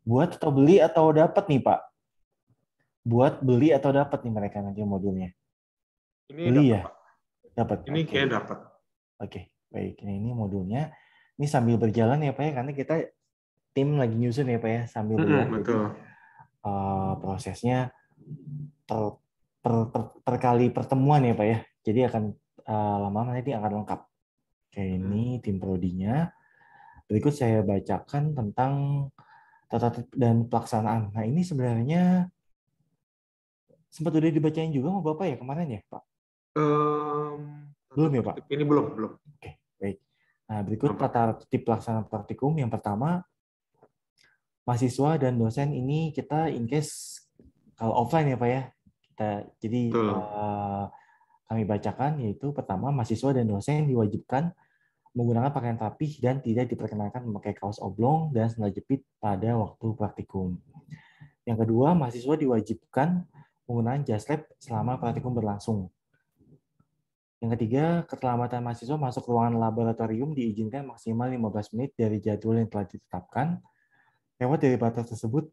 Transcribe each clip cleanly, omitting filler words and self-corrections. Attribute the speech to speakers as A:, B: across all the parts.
A: Buat atau beli atau dapat nih Pak? Buat beli atau dapat nih mereka nanti modulnya?
B: Ini
A: Beli
B: dapat
A: ya?
B: Pak.
A: Dapat.
B: Ini
A: Oke.
B: kayak dapat.
A: Oke. Baik. Ini modulnya. Ini sambil berjalan ya Pak ya, karena kita tim lagi nyusun ya Pak ya, sambil berjalan. Jadi
B: Betul.
A: prosesnya per, per kali pertemuan ya Pak ya. Jadi akan lama-lama nanti akan lengkap. Oke, ini tim prodinya. Berikut saya bacakan tentang tata tertib dan pelaksanaan. Nah, ini sebenarnya sempat udah dibacain juga sama Bapak ya kemarin ya, Pak?
B: Tata
A: Belum ya, Pak?
B: tertib ini belum.
A: Oke, baik. Nah, berikut
B: Belum, Pak.
A: tata tertib pelaksanaan praktikum. Yang pertama, mahasiswa dan dosen ini kita in case kalau offline ya, Pak ya. Jadi
B: Betul.
A: kami bacakan yaitu pertama, mahasiswa dan dosen diwajibkan menggunakan pakaian rapih dan tidak diperkenankan memakai kaos oblong dan sandal jepit pada waktu praktikum. Yang kedua, mahasiswa diwajibkan menggunakan jas lab selama praktikum berlangsung. Yang ketiga, keselamatan mahasiswa masuk ruangan laboratorium diizinkan maksimal 15 menit dari jadwal yang telah ditetapkan. Lewat dari batas tersebut,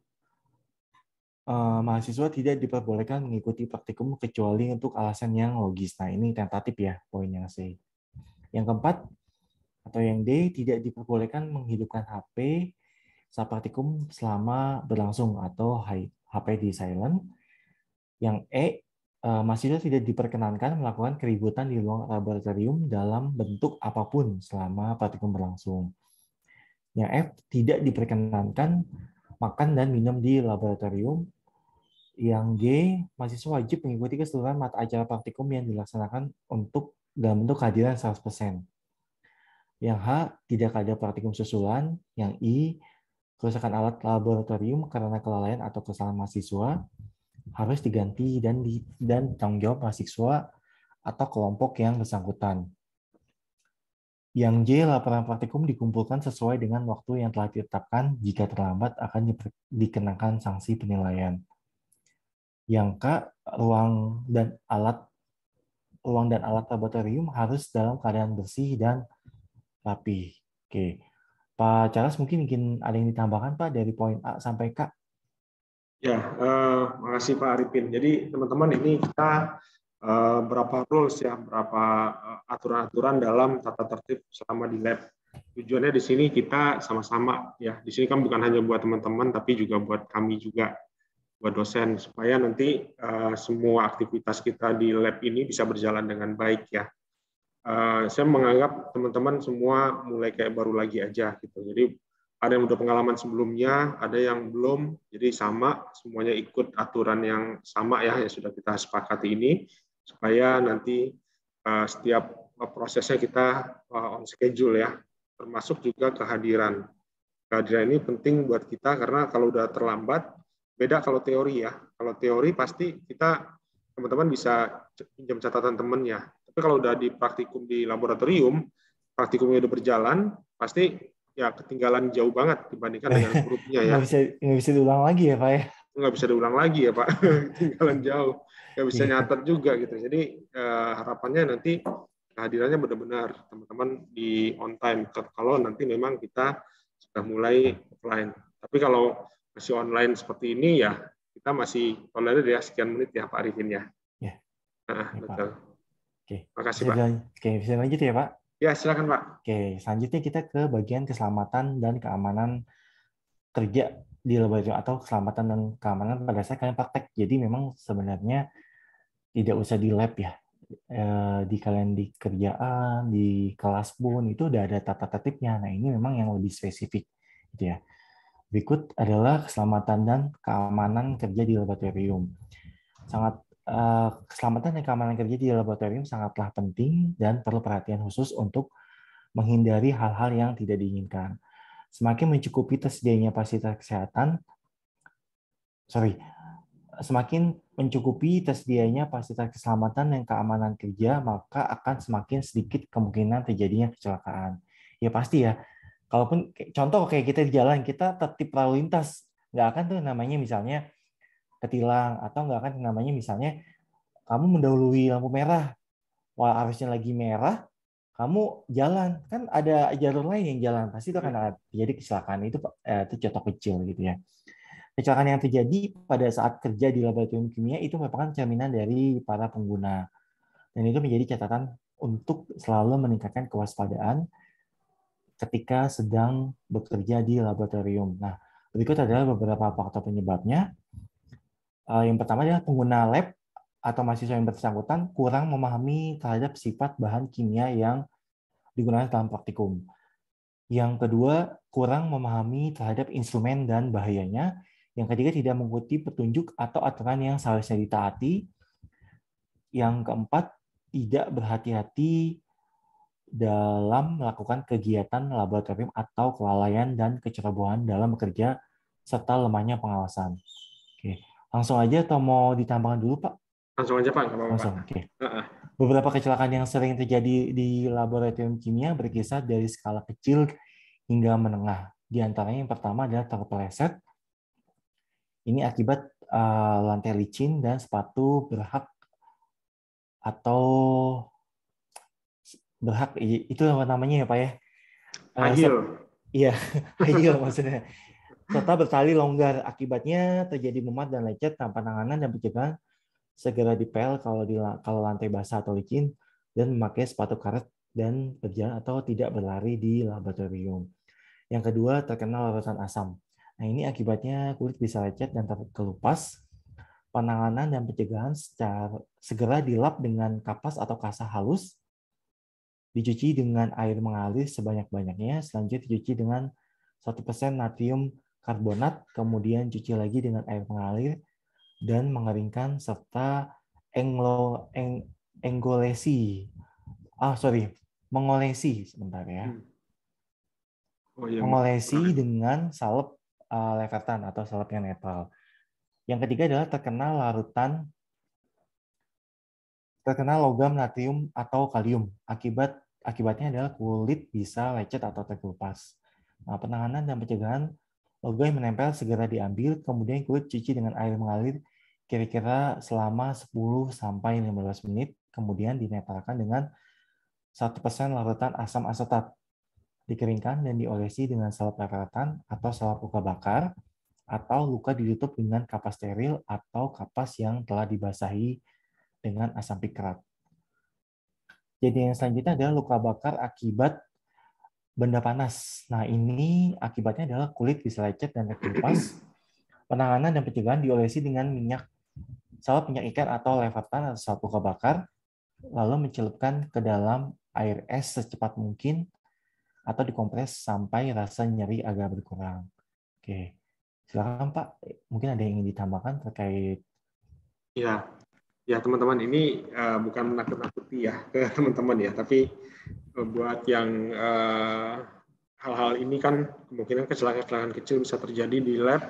A: mahasiswa tidak diperbolehkan mengikuti praktikum kecuali untuk alasan yang logis. Nah, ini tentatif ya, poin yang C. Yang keempat, atau yang D, tidak diperbolehkan menghidupkan HP saat praktikum selama berlangsung atau HP di silent. Yang E, mahasiswa tidak diperkenankan melakukan keributan di ruang laboratorium dalam bentuk apapun selama praktikum berlangsung. Yang F, tidak diperkenankan makan dan minum di laboratorium. Yang G, mahasiswa wajib mengikuti keseluruhan mata acara praktikum yang dilaksanakan dalam bentuk kehadiran 100%. Yang H, tidak ada praktikum susulan. Yang I, kerusakan alat laboratorium karena kelalaian atau kesalahan mahasiswa harus diganti dan tanggung jawab mahasiswa atau kelompok yang bersangkutan. Yang J, laporan praktikum dikumpulkan sesuai dengan waktu yang telah ditetapkan. Jika terlambat akan dikenakan sanksi penilaian. Yang K, ruang dan alat laboratorium harus dalam keadaan bersih dan rapi. Oke. Pak Charles mungkin ada yang ditambahkan Pak dari poin A sampai K?
B: Ya, makasih Pak Arifin. Jadi teman-teman ini kita berapa rules ya, berapa aturan-aturan dalam tata tertib selama di lab. Tujuannya di sini kita sama-sama ya. Di sini kan bukan hanya buat teman-teman, tapi juga buat kami juga, buat dosen, supaya nanti semua aktivitas kita di lab ini bisa berjalan dengan baik ya. Saya menganggap teman-teman semua mulai kayak baru lagi aja gitu. Jadi ada yang udah pengalaman sebelumnya, ada yang belum. Jadi sama, semuanya ikut aturan yang sama ya yang sudah kita sepakati ini, supaya nanti setiap prosesnya kita on schedule ya, termasuk juga kehadiran. Kehadiran ini penting buat kita karena kalau udah terlambat, beda kalau teori ya. Kalau teori pasti kita teman-teman bisa pinjam catatan temennya. Tapi kalau udah di praktikum di laboratorium, praktikumnya udah berjalan, pasti ya ketinggalan jauh banget dibandingkan dengan grupnya ya.
A: Nggak bisa diulang lagi ya Pak ya?
B: Nggak bisa diulang lagi ya Pak, ketinggalan jauh. Nggak bisa
A: Iya.
B: nyatet juga gitu. Jadi harapannya nanti kehadirannya benar-benar teman-teman di on time. Kalau nanti memang kita sudah mulai offline. Tapi kalau masih online seperti ini ya kita masih online ya sekian menit ya Pak Arifin ya.
A: Ya,
B: Nah,
A: ya Pak.
B: betul.
A: Oke.
B: Makasih Pak.
A: Bisa lanjut ya Pak?
B: Ya silakan Pak.
A: Oke, selanjutnya kita ke bagian keselamatan dan keamanan kerja di laboratorium atau keselamatan dan keamanan pada saat kalian praktek. Jadi memang sebenarnya tidak usah di lab ya. Di kalian di kerjaan, di kelas pun itu udah ada tata tertibnya. Nah, ini memang yang lebih spesifik gitu ya. Berikut adalah keselamatan dan keamanan kerja di laboratorium. Keselamatan dan keamanan kerja di laboratorium sangatlah penting dan perlu perhatian khusus untuk menghindari hal-hal yang tidak diinginkan. Semakin mencukupi tersedianya fasilitas kesehatan, semakin mencukupi tersedianya fasilitas keselamatan dan keamanan kerja, maka akan semakin sedikit kemungkinan terjadinya kecelakaan. Ya pasti ya. Kalaupun contoh kayak kita di jalan, kita tertib lalu lintas, nggak akan tuh namanya misalnya ketilang atau nggak akan namanya misalnya kamu mendahului lampu merah, while harusnya lagi merah, kamu jalan, kan ada jalur lain yang jalan, pasti itu akan terjadi kecelakaan. Itu contoh kecil gitu ya. Kecelakaan yang terjadi pada saat kerja di laboratorium kimia itu merupakan cerminan dari para pengguna. Dan itu menjadi catatan untuk selalu meningkatkan kewaspadaan ketika sedang bekerja di laboratorium. Nah, berikut adalah beberapa faktor penyebabnya. Yang pertama adalah pengguna lab atau mahasiswa yang bersangkutan kurang memahami terhadap sifat bahan kimia yang digunakan dalam praktikum. Yang kedua, kurang memahami terhadap instrumen dan bahayanya. Yang ketiga, tidak mengikuti petunjuk atau aturan yang seharusnya ditaati. Yang keempat, tidak berhati-hati dalam melakukan kegiatan laboratorium atau kelalaian dan kecerobohan dalam bekerja serta lemahnya pengawasan. Oke, langsung aja atau mau ditambahkan dulu, Pak?
B: Langsung aja Pak, nggak apa-apa Pak.
A: Langsung, oke. Beberapa kecelakaan yang sering terjadi di laboratorium kimia berkisar dari skala kecil hingga menengah. Di antaranya yang pertama adalah terpeleset. Ini akibat lantai licin dan sepatu berhak atau berhak itu namanya ya Pak ya.
B: High heel.
A: Iya, high heel maksudnya. Serta bertali longgar, akibatnya terjadi mumat dan lecet tanpa penanganan dan pencegahan. Segera dipel kalau lantai basah atau licin dan memakai sepatu karet dan berjalan atau tidak berlari di laboratorium. Yang kedua, terkena larutan asam. Nah, ini akibatnya kulit bisa lecet dan terkelupas. Penanganan dan pencegahan segera dilap dengan kapas atau kasa halus, dicuci dengan air mengalir sebanyak-banyaknya, selanjutnya dicuci dengan 1% natrium karbonat, kemudian cuci lagi dengan air mengalir, dan mengeringkan serta mengolesi sebentar ya.
B: Oh, iya,
A: Mengolesi dengan salep levertan atau salep yang netral. Yang ketiga adalah terkena logam natrium atau kalium. Akibatnya adalah kulit bisa lecet atau terkelupas. Nah, penanganan dan pencegahan logam yang menempel segera diambil, kemudian kulit cuci dengan air mengalir kira-kira selama 10-15 menit, kemudian dinempelkan dengan 1% larutan asam asetat. Dikeringkan dan diolesi dengan salep levertan atau salep luka bakar, atau luka ditutup dengan kapas steril atau kapas yang telah dibasahi dengan asam pikrat. Jadi yang selanjutnya adalah luka bakar akibat benda panas. Nah, ini akibatnya adalah kulit bisa lecet dan terkelupas. Penanganan dan pencegahan diolesi dengan salep minyak ikan atau levertan atau salep luka bakar, lalu mencelupkan ke dalam air es secepat mungkin atau dikompres sampai rasa nyeri agak berkurang. Oke, silakan Pak. Mungkin ada yang ingin ditambahkan terkait.
B: Ya teman-teman, ini bukan menakut-nakuti ya ke teman-teman ya, tapi buat yang hal-hal ini kan kemungkinan kecelakaan kecil bisa terjadi di lab,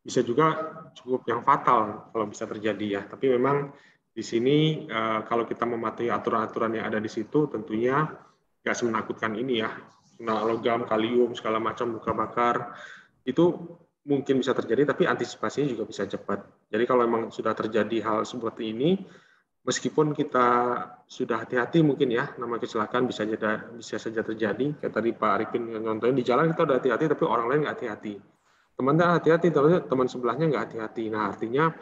B: bisa juga cukup yang fatal kalau bisa terjadi ya. Tapi memang di sini kalau kita mematuhi aturan-aturan yang ada di situ, tentunya nggak semenakutkan ini ya. Nah, logam, kalium, segala macam, luka bakar, itu mungkin bisa terjadi, tapi antisipasinya juga bisa cepat. Jadi kalau memang sudah terjadi hal seperti ini, meskipun kita sudah hati-hati mungkin ya, nama kecelakaan bisa saja terjadi. Kayak tadi Pak Arifin ngontoin, di jalan kita udah hati-hati, tapi orang lain nggak hati-hati. Temannya hati-hati, teman sebelahnya nggak hati-hati. Nah, artinya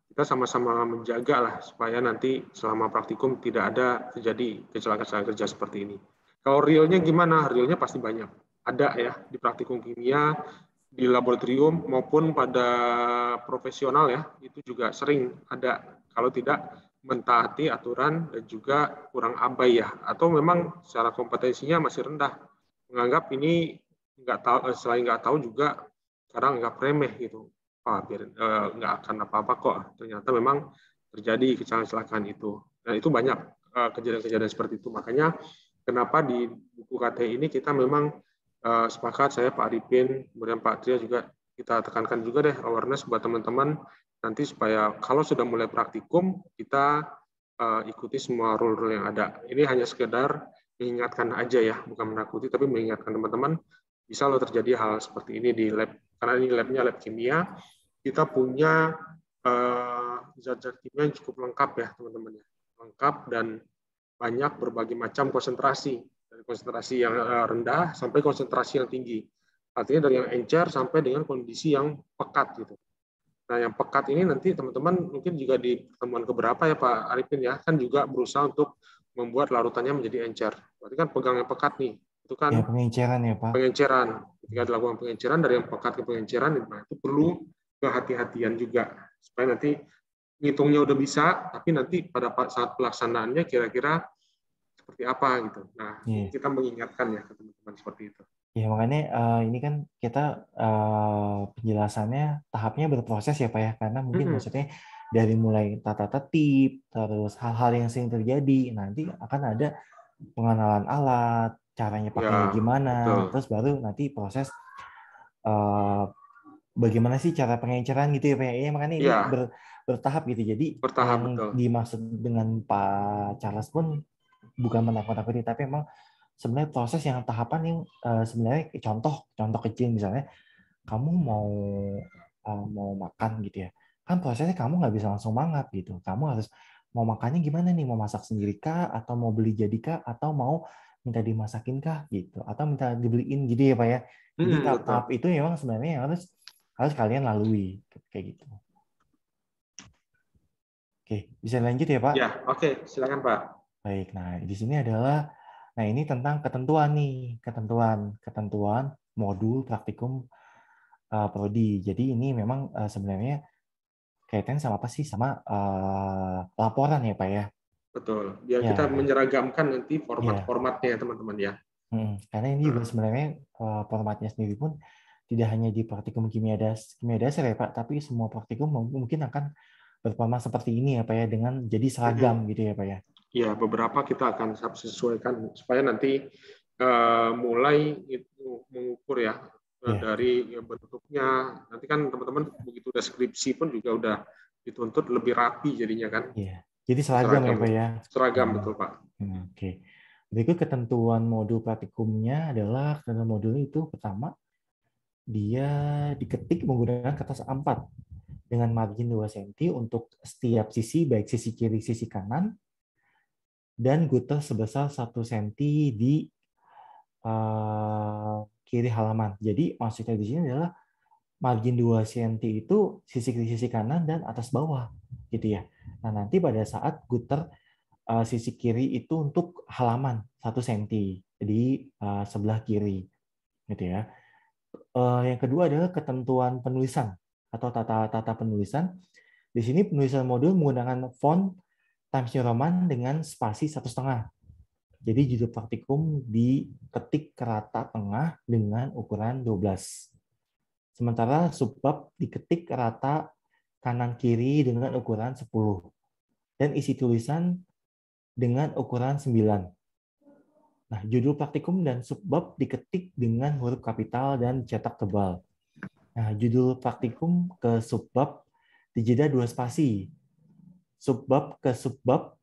B: kita sama-sama menjaga lah supaya nanti selama praktikum tidak ada terjadi kecelakaan kerja seperti ini. Kalau realnya gimana? Realnya pasti banyak. Ada ya di praktikum kimia, di laboratorium maupun pada profesional ya, itu juga sering ada kalau tidak mentaati aturan dan juga kurang abai ya, atau memang secara kompetensinya masih rendah, menganggap ini nggak tahu, selain nggak tahu juga sekarang nggak remeh gitu, nggak akan apa-apa kok. Ternyata memang terjadi kecelakaan itu, dan itu banyak kejadian-kejadian seperti itu. Makanya kenapa di buku KT ini kita memang sepakat, saya Pak Arifin, kemudian Pak Tria juga kita tekankan juga deh awareness buat teman-teman nanti supaya kalau sudah mulai praktikum kita ikuti semua rule-rule yang ada. Ini hanya sekedar mengingatkan aja ya, bukan menakuti, tapi mengingatkan teman-teman bisa loh terjadi hal seperti ini di lab, karena ini labnya lab kimia. Kita punya zat-zat kimia yang cukup lengkap ya teman-teman ya, lengkap dan banyak berbagai macam konsentrasi dari konsentrasi yang rendah sampai konsentrasi yang tinggi. Artinya dari yang encer sampai dengan kondisi yang pekat gitu. Nah, yang pekat ini nanti teman-teman mungkin juga di pertemuan keberapa ya Pak Arifin ya, kan juga berusaha untuk membuat larutannya menjadi encer. Berarti kan pegang yang pekat nih, itu kan
A: Ya, pengenceran ya, Pak.
B: pengenceran. Ketika dilakukan pengenceran dari yang pekat ke pengenceran, nah itu perlu kehati-hatian juga supaya nanti ngitungnya udah bisa, tapi nanti pada saat pelaksanaannya kira-kira seperti apa gitu. Nah, ini kita mengingatkan ya ke teman-teman seperti itu.
A: Ya, makanya ini kan kita penjelasannya tahapnya berproses ya Pak ya, karena mungkin maksudnya dari mulai tata tertib, terus hal-hal yang sering terjadi, nanti akan ada pengenalan alat, caranya pakainya gimana, terus baru nanti proses bagaimana sih cara pengenceran gitu ya Pak ya. Makanya ini bertahap gitu. Jadi yang dimaksud dengan Pak Charles pun bukan menakut-nakuti, tapi memang sebenarnya proses yang tahapan yang sebenarnya contoh kecil misalnya kamu mau makan gitu ya, kan prosesnya kamu nggak bisa langsung mangap gitu, kamu harus mau makannya gimana nih, mau masak sendiri kah, atau mau beli jadi kah, atau mau minta dimasakin kah gitu, atau minta dibeliin gitu ya Pak ya. Jadi tahap-tahap itu memang sebenarnya yang harus kalian lalui kayak gitu. Oke, bisa lanjut ya Pak?
B: Ya, oke, silakan Pak.
A: Baik, nah di sini adalah, nah ini tentang ketentuan nih, ketentuan modul praktikum prodi. Jadi ini memang sebenarnya kaitannya sama apa sih? Sama laporan ya Pak ya?
B: Betul, biar kita menyeragamkan nanti format-formatnya ya teman-teman ya.
A: Karena ini juga sebenarnya formatnya sendiri pun tidak hanya di praktikum kimia dasar ya Pak, tapi semua praktikum mungkin akan berformat seperti ini ya Pak ya, dengan jadi seragam gitu ya Pak ya.
B: Ya, beberapa kita akan sesuaikan supaya nanti mulai itu mengukur ya dari bentuknya. Nanti kan teman-teman begitu deskripsi pun juga udah dituntut lebih rapi jadinya kan.
A: Iya. Jadi seragam ya Pak ya.
B: Seragam betul Pak.
A: Oke. Berikut ketentuan modul praktikumnya adalah ketentuan modul itu pertama dia diketik menggunakan kertas A4 dengan margin 2 cm untuk setiap sisi, baik sisi kiri, sisi kanan, dan gutter sebesar 1 cm di kiri halaman. Jadi maksudnya di sini adalah margin 2 cm itu sisi kiri, sisi kanan, dan atas bawah gitu ya. Nah, nanti pada saat gutter sisi kiri itu untuk halaman 1 cm di sebelah kiri gitu ya. Yang kedua adalah ketentuan penulisan atau tata penulisan. Di sini penulisan modul menggunakan font Times New Roman dengan spasi 1,5. Jadi judul praktikum diketik ke rata tengah dengan ukuran 12. Sementara subbab diketik ke rata kanan kiri dengan ukuran 10. Dan isi tulisan dengan ukuran 9. Nah, judul praktikum dan subbab diketik dengan huruf kapital dan cetak tebal. Nah, judul praktikum ke subbab dijeda 2 spasi. Subbab ke subbab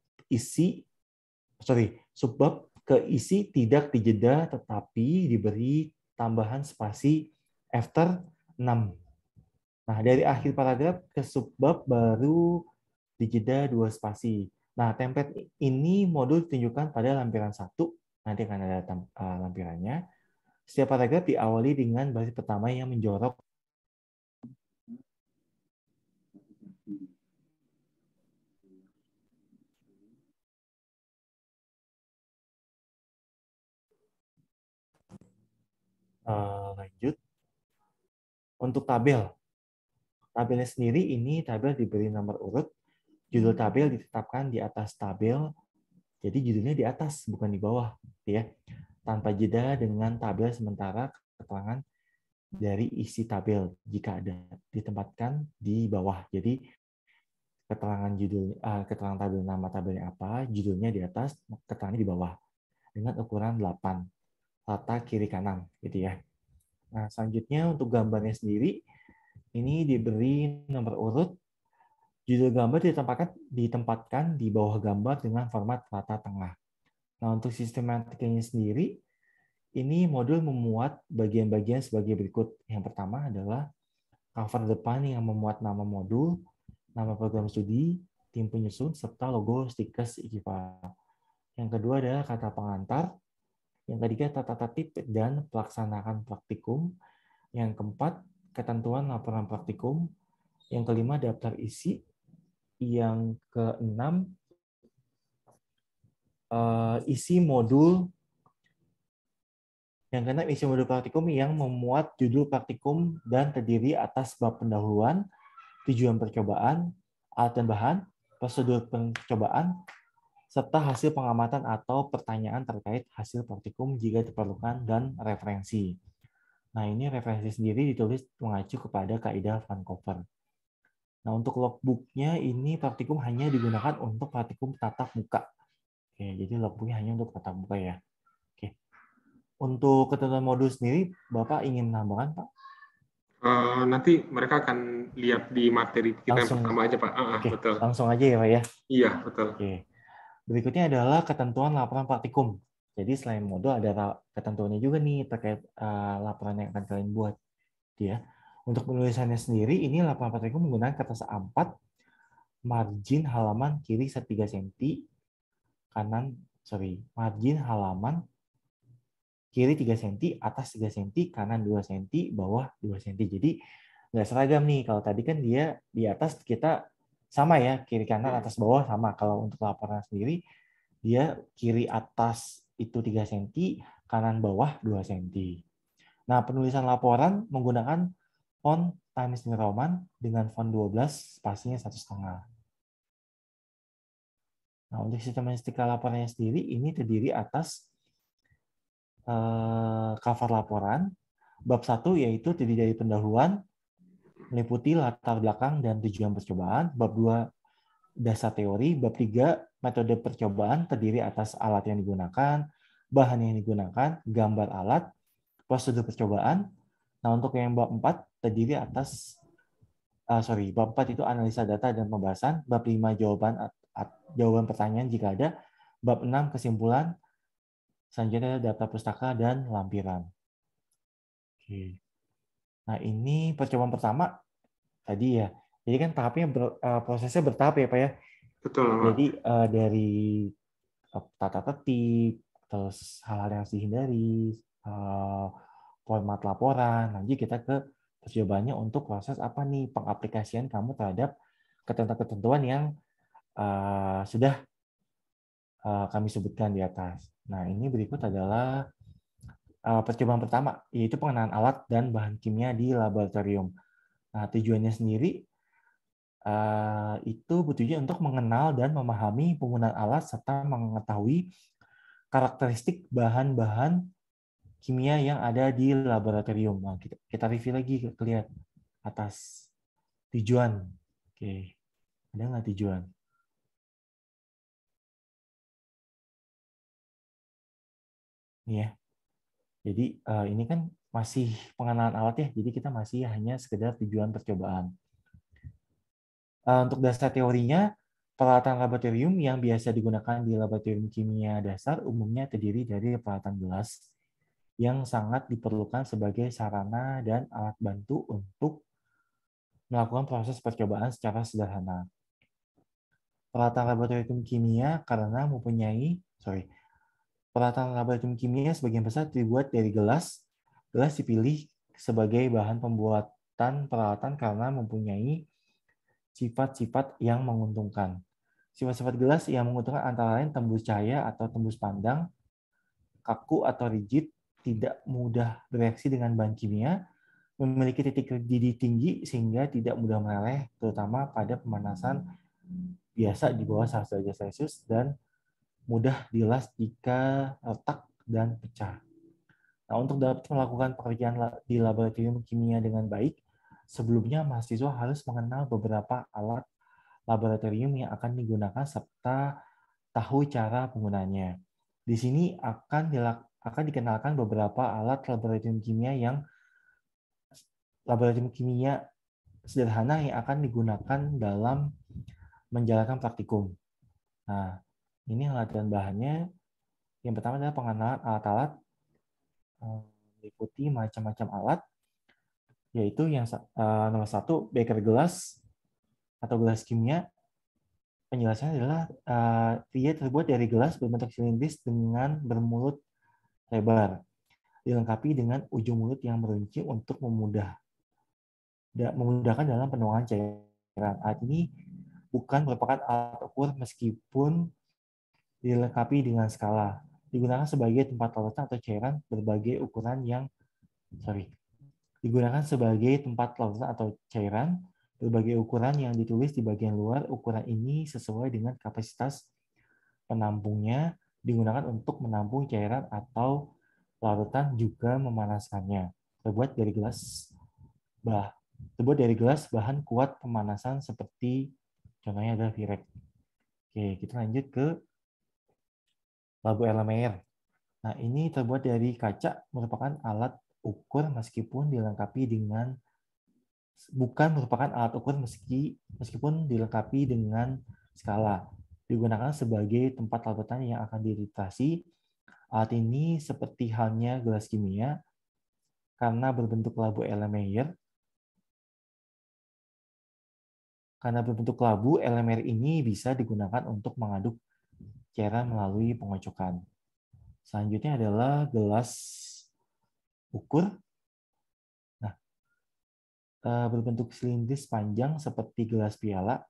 A: subbab ke isi tidak dijeda tetapi diberi tambahan spasi after 6. Nah, dari akhir paragraf ke subbab baru dijeda 2 spasi. Nah, template ini modul ditunjukkan pada lampiran 1. Nanti akan ada lampirannya. Setiap paragraf diawali dengan baris pertama yang menjorok lanjut. Untuk tabelnya sendiri ini tabel diberi nomor urut, judul tabel ditetapkan di atas tabel, jadi judulnya di atas bukan di bawah, ya. Tanpa jeda dengan tabel sementara keterangan dari isi tabel jika ada ditempatkan di bawah. Jadi keterangan keterangan tabel, nama tabelnya apa, judulnya di atas, keterangannya di bawah dengan ukuran 8 rata kiri kanan gitu ya. Nah, selanjutnya untuk gambarnya sendiri ini diberi nomor urut, judul gambar ditempatkan di bawah gambar dengan format rata tengah. Nah, untuk sistematikanya sendiri ini modul memuat bagian-bagian sebagai berikut. Yang pertama adalah cover depan yang memuat nama modul, nama program studi, tim penyusun, serta logo stiker IKIPA. Yang kedua adalah kata pengantar Yang ketiga, tata tertib dan pelaksanaan praktikum. Yang keempat, ketentuan laporan praktikum. Yang kelima, daftar isi. Yang keenam, isi modul. Yang keenam, isi modul praktikum yang memuat judul praktikum dan terdiri atas bab pendahuluan, tujuan percobaan, alat dan bahan, prosedur percobaan, serta hasil pengamatan atau pertanyaan terkait hasil praktikum jika diperlukan, dan referensi. Nah, ini referensi sendiri ditulis mengacu kepada kaidah Vancouver. Nah, untuk logbook-nya ini praktikum hanya digunakan untuk praktikum tatap muka. Oke, jadi logbook-nya hanya untuk tatap muka ya. Oke. Untuk ketentuan modul sendiri, Bapak ingin menambahkan, Pak?
B: Nanti mereka akan lihat di materi kita yang
A: Langsung.
B: pertama aja, Pak.
A: Oke,
B: Betul.
A: langsung aja ya, Pak ya.
B: Iya, betul.
A: Oke. Berikutnya adalah ketentuan laporan praktikum. Jadi selain modul ada ketentuannya juga nih terkait laporan yang akan kalian buat. Ya. Untuk penulisannya sendiri, ini laporan praktikum menggunakan kertas A4, margin halaman kiri 3 cm, margin halaman kiri 3 cm, atas 3 cm, kanan 2 cm, bawah 2 cm. Jadi nggak seragam nih. Kalau tadi kan dia di atas kita sama ya, kiri kanan atas bawah sama. Kalau untuk laporan sendiri, dia kiri atas itu 3 cm, kanan bawah 2 cm. Nah, penulisan laporan menggunakan font Times New Roman dengan font 12, spasinya 1,5. Nah, untuk sistematika laporannya sendiri, ini terdiri atas cover laporan. Bab 1 yaitu terdiri dari pendahuluan, meliputi latar belakang dan tujuan percobaan. Bab 2 dasar teori. Bab 3 metode percobaan, terdiri atas alat yang digunakan, bahan yang digunakan, gambar alat, prosedur percobaan. Nah, untuk yang bab 4 terdiri atas bab 4 itu analisa data dan pembahasan. Bab 5 jawaban pertanyaan jika ada. Bab 6 kesimpulan. Selanjutnya data pustaka dan lampiran. Oke. Nah, ini percobaan pertama tadi ya. Jadi kan tahapnya prosesnya bertahap ya, Pak ya.
B: Betul, Pak.
A: Jadi dari tata tertib, terus hal-hal yang harus dihindari, format laporan, nanti kita ke percobaannya untuk proses apa nih, pengaplikasian kamu terhadap ketentuan-ketentuan yang sudah kami sebutkan di atas. Nah, ini berikut adalah percobaan pertama, yaitu pengenalan alat dan bahan kimia di laboratorium. Nah, tujuannya sendiri itu bertujuan untuk mengenal dan memahami penggunaan alat serta mengetahui karakteristik bahan-bahan kimia yang ada di laboratorium. Nah, kita review lagi, lihat atas tujuan. Oke, ada nggak tujuan? Ya, jadi ini kan masih pengenalan alat ya, jadi kita masih hanya sekedar tujuan percobaan. Untuk dasar teorinya, peralatan laboratorium yang biasa digunakan di laboratorium kimia dasar umumnya terdiri dari peralatan gelas yang sangat diperlukan sebagai sarana dan alat bantu untuk melakukan proses percobaan secara sederhana. Peralatan laboratorium kimia peralatan laboratorium kimia sebagian besar dibuat dari gelas. Gelas dipilih sebagai bahan pembuatan peralatan karena mempunyai sifat-sifat yang menguntungkan. Sifat-sifat gelas yang menguntungkan antara lain tembus cahaya atau tembus pandang, kaku atau rigid, tidak mudah bereaksi dengan bahan kimia, memiliki titik didih tinggi sehingga tidak mudah meleleh, terutama pada pemanasan biasa di bawah 100 derajat Celcius, dan mudah dilas jika retak dan pecah. Nah, untuk dapat melakukan pekerjaan di laboratorium kimia dengan baik, sebelumnya mahasiswa harus mengenal beberapa alat laboratorium yang akan digunakan serta tahu cara penggunaannya. Di sini akan dikenalkan beberapa alat laboratorium kimia sederhana yang akan digunakan dalam menjalankan praktikum. Nah, ini alat dan bahannya. Yang pertama adalah pengenalan alat-alat, meliputi macam-macam alat, yaitu yang nomor 1, beker gelas atau gelas kimia. Penjelasannya adalah dia terbuat dari gelas berbentuk silindris dengan bermulut lebar, dilengkapi dengan ujung mulut yang meruncing untuk memudahkan dalam penuangan cairan. Alat ini bukan merupakan alat ukur meskipun dilengkapi dengan skala. Digunakan sebagai tempat larutan atau cairan berbagai ukuran yang digunakan sebagai tempat larutan atau cairan berbagai ukuran yang ditulis di bagian luar. Ukuran ini sesuai dengan kapasitas penampungnya, digunakan untuk menampung cairan atau larutan, juga memanaskannya. Terbuat dari gelas bahan kuat pemanasan seperti contohnya adalah Virek. Oke, kita lanjut ke labu Erlenmeyer. Nah, ini terbuat dari kaca, merupakan alat ukur meskipun dilengkapi dengan skala. Digunakan sebagai tempat larutan yang akan diiritasi. Alat ini seperti halnya gelas kimia, karena berbentuk labu Erlenmeyer. Karena berbentuk labu, Erlenmeyer ini bisa digunakan untuk mengaduk cairan melalui pengocokan. Selanjutnya adalah gelas ukur. Nah, berbentuk silindris panjang seperti gelas piala.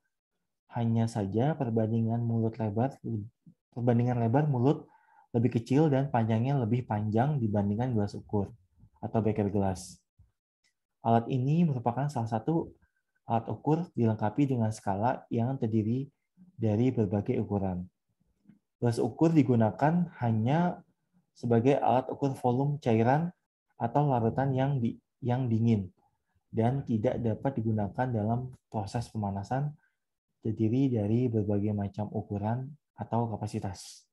A: Hanya saja perbandingan lebar mulut lebih kecil dan panjangnya lebih panjang dibandingkan gelas ukur atau beker gelas. Alat ini merupakan salah satu alat ukur dilengkapi dengan skala yang terdiri dari berbagai ukuran. Gelas ukur digunakan hanya sebagai alat ukur volume cairan atau larutan yang dingin dan tidak dapat digunakan dalam proses pemanasan, terdiri dari berbagai macam ukuran atau kapasitas.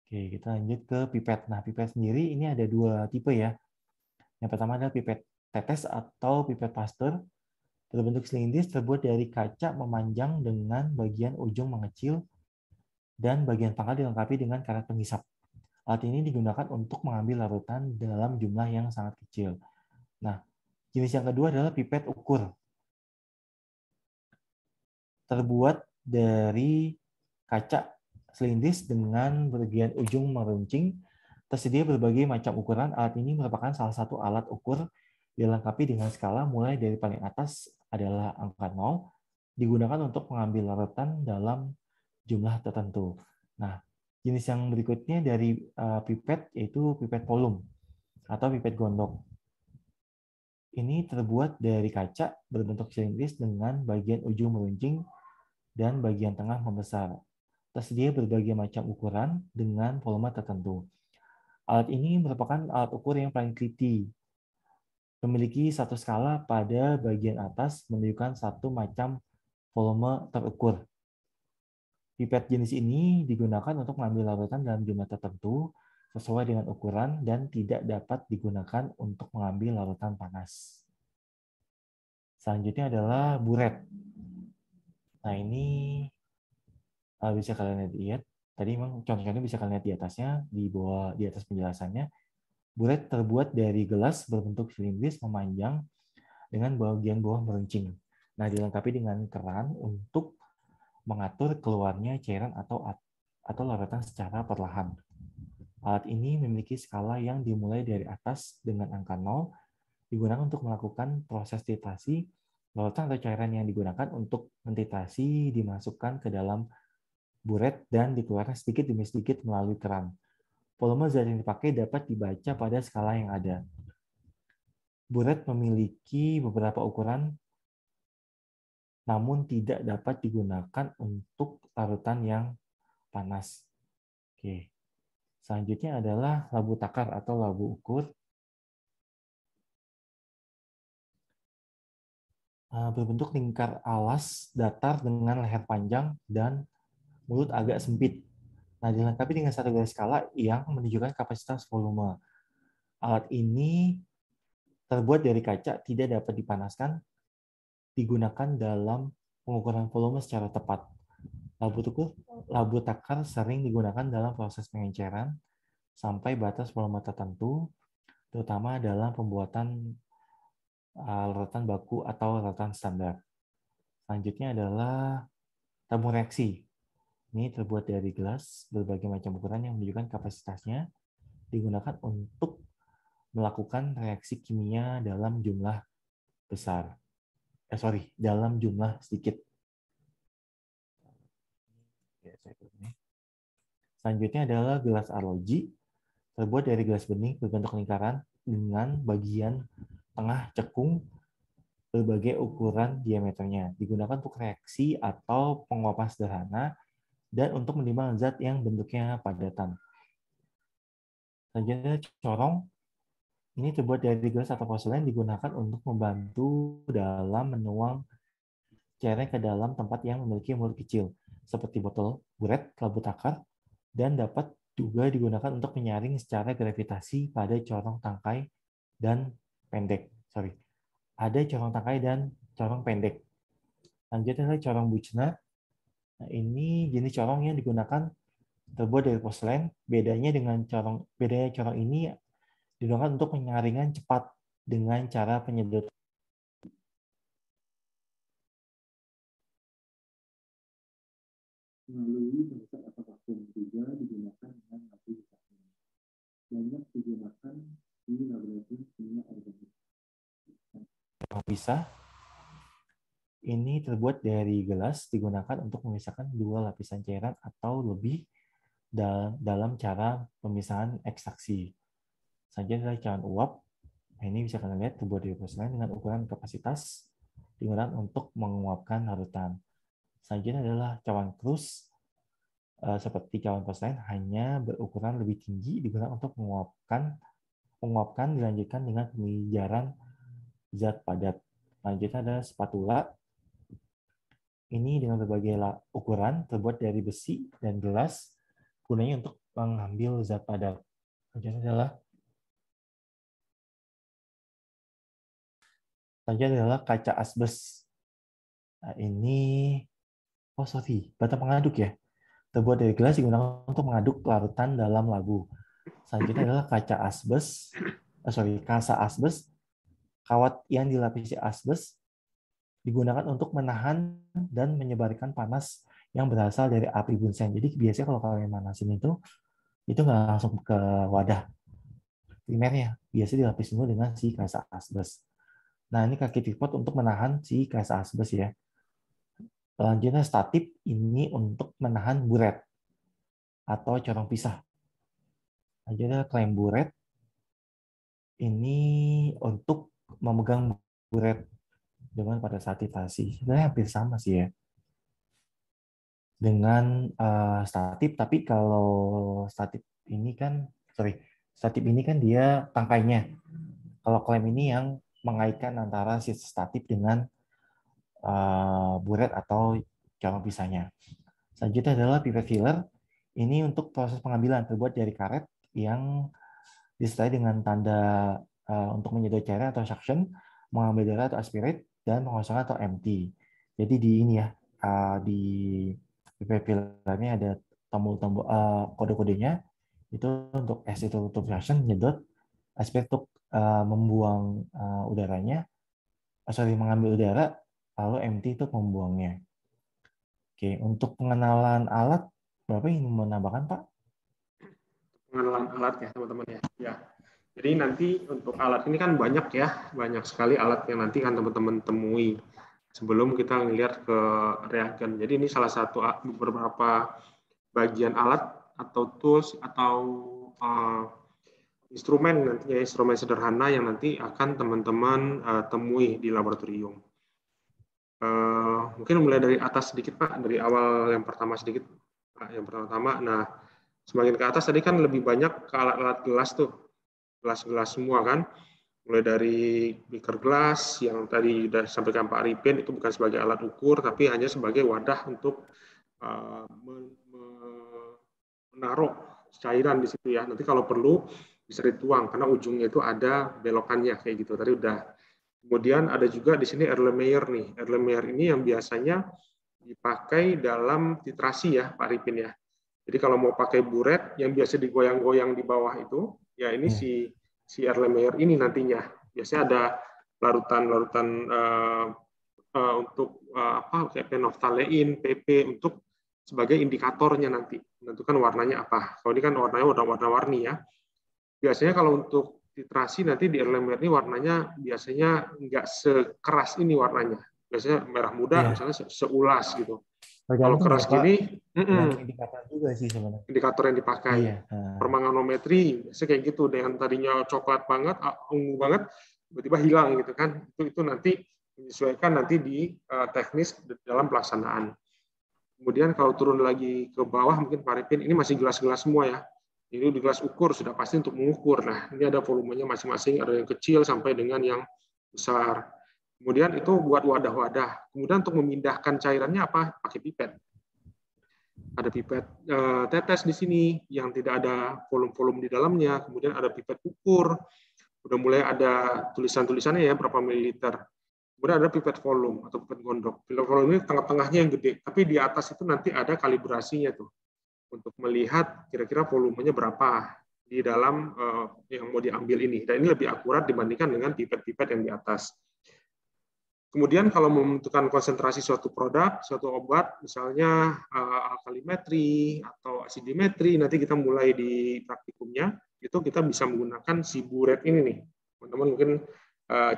A: Oke, kita lanjut ke pipet. Nah, pipet sendiri ini ada dua tipe ya. Yang pertama adalah pipet tetes atau pipet Pasteur. Berbentuk silindris, terbuat dari kaca memanjang dengan bagian ujung mengecil dan bagian pangkal dilengkapi dengan karet penghisap. Alat ini digunakan untuk mengambil larutan dalam jumlah yang sangat kecil. Nah, jenis yang kedua adalah pipet ukur. Terbuat dari kaca silindris dengan bagian ujung meruncing, tersedia berbagai macam ukuran. Alat ini merupakan salah satu alat ukur dilengkapi dengan skala mulai dari paling atas adalah angka 0, digunakan untuk mengambil larutan dalam jumlah tertentu. Nah, jenis yang berikutnya dari pipet yaitu pipet volume atau pipet gondok. Ini terbuat dari kaca berbentuk silindris dengan bagian ujung meruncing dan bagian tengah membesar. Tersedia berbagai macam ukuran dengan volume tertentu. Alat ini merupakan alat ukur yang paling teliti. Memiliki satu skala pada bagian atas menunjukkan satu macam volume terukur. Pipet jenis ini digunakan untuk mengambil larutan dalam jumlah tertentu sesuai dengan ukuran dan tidak dapat digunakan untuk mengambil larutan panas. Selanjutnya adalah buret. Nah, ini bisa kalian lihat. Tadi memang contohnya bisa kalian lihat di atasnya, di atas penjelasannya. Buret terbuat dari gelas berbentuk silindris memanjang dengan bagian bawah meruncing. Nah, dilengkapi dengan keran untuk mengatur keluarnya cairan atau larutan secara perlahan. Alat ini memiliki skala yang dimulai dari atas dengan angka 0, digunakan untuk melakukan proses titrasi. Larutan atau cairan yang digunakan untuk mentitrasi dimasukkan ke dalam buret dan dikeluarkan sedikit demi sedikit melalui keran. Volume zat yang dipakai dapat dibaca pada skala yang ada. Buret memiliki beberapa ukuran, namun tidak dapat digunakan untuk larutan yang panas. Oke. Selanjutnya adalah labu takar atau labu ukur. Berbentuk lingkar alas datar dengan leher panjang dan mulut agak sempit. Nah, dilengkapi dengan satu garis skala yang menunjukkan kapasitas volume. Alat ini terbuat dari kaca, tidak dapat dipanaskan, digunakan dalam pengukuran volume secara tepat. Labu takar sering digunakan dalam proses pengenceran sampai batas volume tertentu, terutama dalam pembuatan larutan baku atau larutan standar. Selanjutnya adalah tabung reaksi. Ini terbuat dari gelas berbagai macam ukuran yang menunjukkan kapasitasnya. digunakan untuk melakukan reaksi kimia dalam jumlah besar. Dalam jumlah sedikit. Selanjutnya adalah gelas arloji, terbuat dari gelas bening berbentuk lingkaran dengan bagian tengah cekung berbagai ukuran diameternya. Digunakan untuk reaksi atau penguapan sederhana dan untuk menimbang zat yang bentuknya padatan. Selanjutnya corong. Ini terbuat dari gelas atau porselen, digunakan untuk membantu dalam menuang cairan ke dalam tempat yang memiliki mulut kecil, seperti botol, buret, kelabu takar, dan dapat juga digunakan untuk menyaring secara gravitasi pada corong tangkai dan pendek. Ada corong tangkai dan corong pendek. Lanjutnya adalah corong Buchner. Nah, ini jenis corong yang digunakan terbuat dari porselen. Bedanya corong ini digunakan untuk penyaringan cepat dengan cara penyedot. Melalui proses atau vakum juga digunakan dengan api vakum. Banyak digunakan di laboratorium kimia organik. Pisah ini terbuat dari gelas, digunakan untuk memisahkan dua lapisan cairan atau lebih dalam cara pemisahan ekstraksi. Selanjutnya adalah cawan uap. Nah, ini bisa kalian lihat terbuat dari porselen dengan ukuran kapasitas digunakan untuk menguapkan larutan. Selanjutnya adalah cawan krus. Seperti cawan porselen hanya berukuran lebih tinggi, digunakan untuk menguapkan dilanjutkan dengan pemijaran zat padat. Selanjutnya adalah spatula. Ini dengan berbagai ukuran terbuat dari besi dan gelas, gunanya untuk mengambil zat padat. Selanjutnya adalah kaca asbes. Nah, ini bata pengaduk ya. Terbuat dari gelas digunakan untuk mengaduk larutan dalam labu. Selanjutnya adalah kasa asbes. Kawat yang dilapisi asbes digunakan untuk menahan dan menyebarkan panas yang berasal dari api bunsen. Jadi biasanya kalau kalian manasin itu nggak langsung ke wadah primernya. Biasanya dilapis dulu dengan si kasa asbes. Nah, ini kaki tripod untuk menahan si kasa asbes ya. Selanjutnya statip ini untuk menahan buret atau corong pisah. Selanjutnya klem buret ini untuk memegang buret dengan pada saat ditasi. Sebenarnya hampir sama sih ya dengan statip, tapi kalau statip ini kan dia tangkainya. Kalau klem ini yang mengaitkan antara si statip dengan buret atau corong pisahnya. Selanjutnya adalah pipet filler. Ini untuk proses pengambilan, terbuat dari karet yang disertai dengan tanda untuk menyedot cairan atau suction, mengambil darah atau aspirate, dan mengosongkan atau empty. Jadi di ini ya, di pipet fillernya ada tombol-tombol kode-kodenya. Itu untuk S itu untuk suction, menyedot, aspirate untuk membuang udaranya, mengambil udara, lalu empty itu membuangnya. Oke, untuk pengenalan alat, Bapak ingin menambahkan, Pak?
B: Pengenalan alat ya, teman-teman ya. Ya. Jadi nanti untuk alat ini kan banyak sekali alat yang nanti kan teman-teman temui sebelum kita ngelihat ke reagen. Jadi ini salah satu beberapa bagian alat atau tools atau instrumen sederhana yang nanti akan teman-teman temui di laboratorium. Mungkin mulai dari atas sedikit Pak, dari awal yang pertama sedikit Pak, yang pertama. Nah, semakin ke atas tadi kan lebih banyak ke alat-alat gelas tuh, gelas-gelas semua kan, mulai dari beaker gelas yang tadi sudah disampaikan Pak Arifin, itu bukan sebagai alat ukur tapi hanya sebagai wadah untuk menaruh cairan di situ ya. Nanti kalau perlu bisa dituang karena ujungnya itu ada belokannya kayak gitu. Tadi udah. Kemudian ada juga di sini Erlenmeyer nih. Erlenmeyer ini yang biasanya dipakai dalam titrasi ya Pak Arifin ya. Jadi kalau mau pakai buret yang biasa digoyang-goyang di bawah itu, ya ini si Erlenmeyer ini nantinya. Biasanya ada larutan-larutan untuk kayak penoftalein, PP untuk sebagai indikatornya nanti menentukan warnanya apa. Kalau ini kan warnanya warna-warni ya. Biasanya kalau untuk titrasi nanti di erlenmeyer ini warnanya biasanya nggak sekeras ini warnanya. Biasanya merah muda
A: Iya,
B: misalnya seulas gitu. Kalau
A: tergantung ya
B: keras
A: Pak,
B: gini,
A: tergantung indikator juga sih sebenarnya.
B: indikator yang dipakai.
A: Iya. Nah,
B: Permanganometri, biasanya kayak gitu. Dengan tadinya coklat banget, ungu banget, tiba-tiba hilang gitu kan. Itu nanti menyesuaikan nanti di teknis dalam pelaksanaan. Kemudian kalau turun lagi ke bawah, mungkin Pak Arifin, ini masih gelas-gelas semua ya. Ini di gelas ukur, sudah pasti untuk mengukur. Nah, ini ada volumenya masing-masing, ada yang kecil sampai dengan yang besar. Kemudian itu buat wadah-wadah. Kemudian untuk memindahkan cairannya apa? Pakai pipet. Ada pipet tetes di sini yang tidak ada volume-volume di dalamnya. Kemudian ada pipet ukur. Udah mulai ada tulisan-tulisannya ya, berapa mililiter. Kemudian ada pipet volume atau pipet gondok. Pipet volume ini tengah-tengahnya yang gede, tapi di atas itu nanti ada kalibrasinya tuh untuk melihat kira-kira volumenya berapa di dalam yang mau diambil ini. Dan ini lebih akurat dibandingkan dengan pipet-pipet yang di atas. Kemudian kalau menentukan konsentrasi suatu produk, suatu obat, misalnya alkalimetri atau asidimetri, nanti kita mulai di praktikumnya, itu kita bisa menggunakan si buret ini nih. Teman-teman mungkin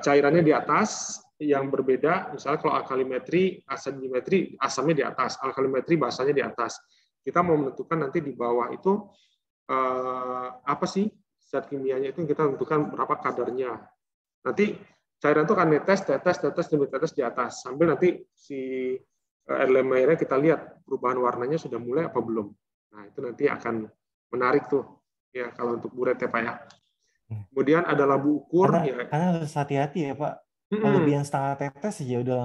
B: cairannya di atas, yang berbeda, misalnya kalau alkalimetri, asidimetri, asamnya di atas, alkalimetri basanya di atas. Kita mau menentukan nanti di bawah itu apa sih zat kimianya itu kita tentukan berapa kadarnya. Nanti cairan itu akan tetes di atas sambil nanti si erlenmeyernya kita lihat perubahan warnanya sudah mulai apa belum. Nah itu nanti akan menarik tuh ya kalau untuk buret ya Pak ya. Kemudian ada labu ukur
A: karena harus hati-hati ya Pak. Kelebihan setengah tetes aja
B: udah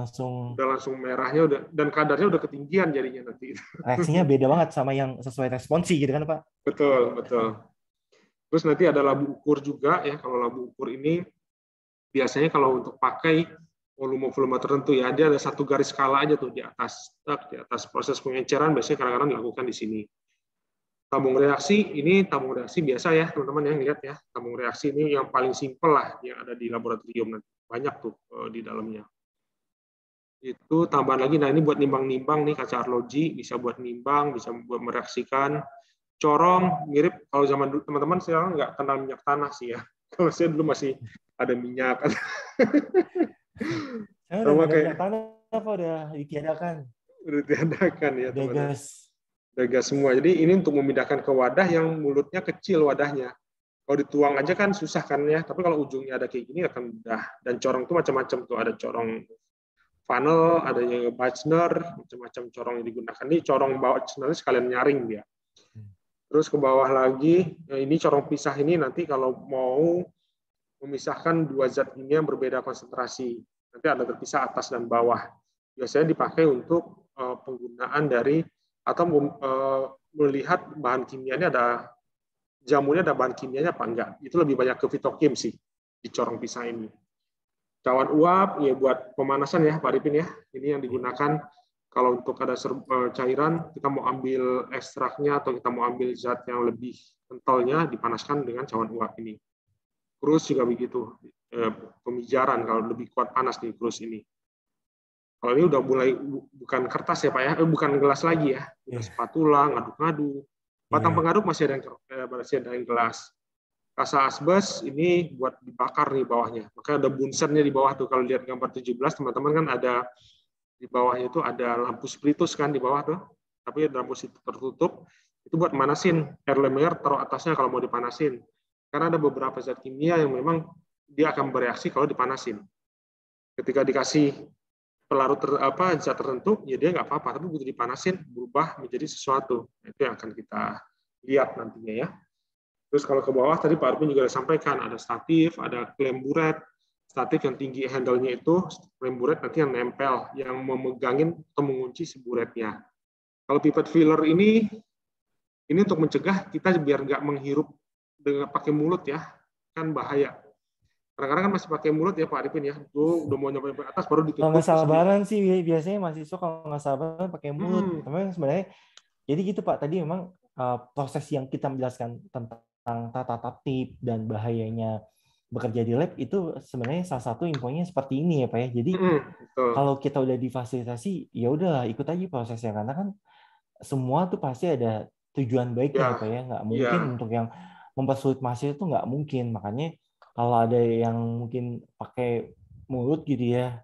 B: langsung merahnya udah dan kadarnya udah ketinggian jadinya nanti.
A: reaksinya beda banget sama yang sesuai responsi gitu kan Pak.
B: Betul. Terus nanti ada labu ukur juga ya. Kalau labu ukur ini biasanya kalau untuk pakai volume tertentu ya, dia ada satu garis skala aja tuh di atas proses pengenceran biasanya kadang-kadang dilakukan di sini. Tabung reaksi biasa ya teman-teman yang lihat ya, tabung reaksi ini yang paling simpel lah yang ada di laboratorium, banyak tuh di dalamnya. Itu tambahan lagi, nah ini buat nimbang-nimbang nih kaca arloji, bisa buat nimbang, bisa buat mereaksikan. Corong mirip kalau zaman dulu teman-teman sekarang nggak kenal minyak tanah sih ya. Kalau saya dulu masih ada minyak.
A: Saya udah nggak ada minyak tanah apa udah ditiadakan.
B: Udah ditiadakan ya teman-teman. Udah gas semua. Jadi ini untuk memindahkan ke wadah yang mulutnya kecil wadahnya. Kalau dituang aja kan susah kan ya. Tapi kalau ujungnya ada kayak gini akan mudah. Dan corong itu macam-macam tuh. Ada corong funnel, ada yang Bachner, macam-macam corong yang digunakan. Ini corong Bachner sekalian nyaring dia. Terus ke bawah lagi, ini corong pisah ini nanti kalau mau memisahkan dua zat kimia yang berbeda konsentrasi. Nanti ada terpisah atas dan bawah. Biasanya dipakai untuk penggunaan dari atau melihat bahan kimianya ada jamunya ada bahan kimianya apa enggak. Itu lebih banyak ke fitokim sih di corong pisah ini. Cawan uap ya buat pemanasan ya Pak Arifin ya. Ini yang digunakan kalau untuk ada cairan kita mau ambil ekstraknya atau kita mau ambil zat yang lebih kentalnya dipanaskan dengan cawan uap ini. Krus juga begitu, pemijaran kalau lebih kuat panas nih krus ini. Kalau ini udah mulai bukan kertas ya Pak ya, bukan gelas lagi ya, udah spatula, ngaduk-ngaduk. Batang pengaduk masih ada yang gelas. Kasa asbes ini buat dibakar nih bawahnya. Maka ada bunsennya di bawah tuh. Kalau lihat gambar 17 teman-teman kan ada di bawahnya itu ada lampu spiritus kan di bawah tuh. Tapi lampu itu tertutup. Itu buat manasin. Erlenmeyer taruh atasnya kalau mau dipanasin. Karena ada beberapa zat kimia yang memang dia akan bereaksi kalau dipanasin. Ketika dikasih pelarut zat tertentu, ya dia nggak apa-apa. Tapi begitu dipanasin, berubah menjadi sesuatu. Itu yang akan kita lihat nantinya ya. Terus kalau ke bawah tadi Pak Arifin juga sampaikan ada statif, ada klem buret, statif yang tinggi handle-nya itu, klem buret nanti yang nempel, yang memegangin atau mengunci si buretnya. Kalau pipet filler ini untuk mencegah kita biar nggak menghirup dengan pakai mulut ya, kan bahaya. Kadang-kadang kan masih pakai mulut ya Pak Arifin ya, tuh udah mau nyampe atas baru ditutup.
A: Kalau nggak sabaran sih biasanya mahasiswa kalau nggak sabaran pakai mulut. Tapi sebenarnya jadi gitu Pak, tadi memang proses yang kita menjelaskan tentang tata tertib dan bahayanya bekerja di lab itu sebenarnya salah satu infonya seperti ini ya Pak ya. Jadi kalau kita udah difasilitasi ya udah ikut aja prosesnya karena kan semua tuh pasti ada tujuan baiknya ya Pak ya. Nggak mungkin untuk yang mempersulit mahasiswa itu nggak mungkin. Makanya kalau ada yang mungkin pakai mulut gitu ya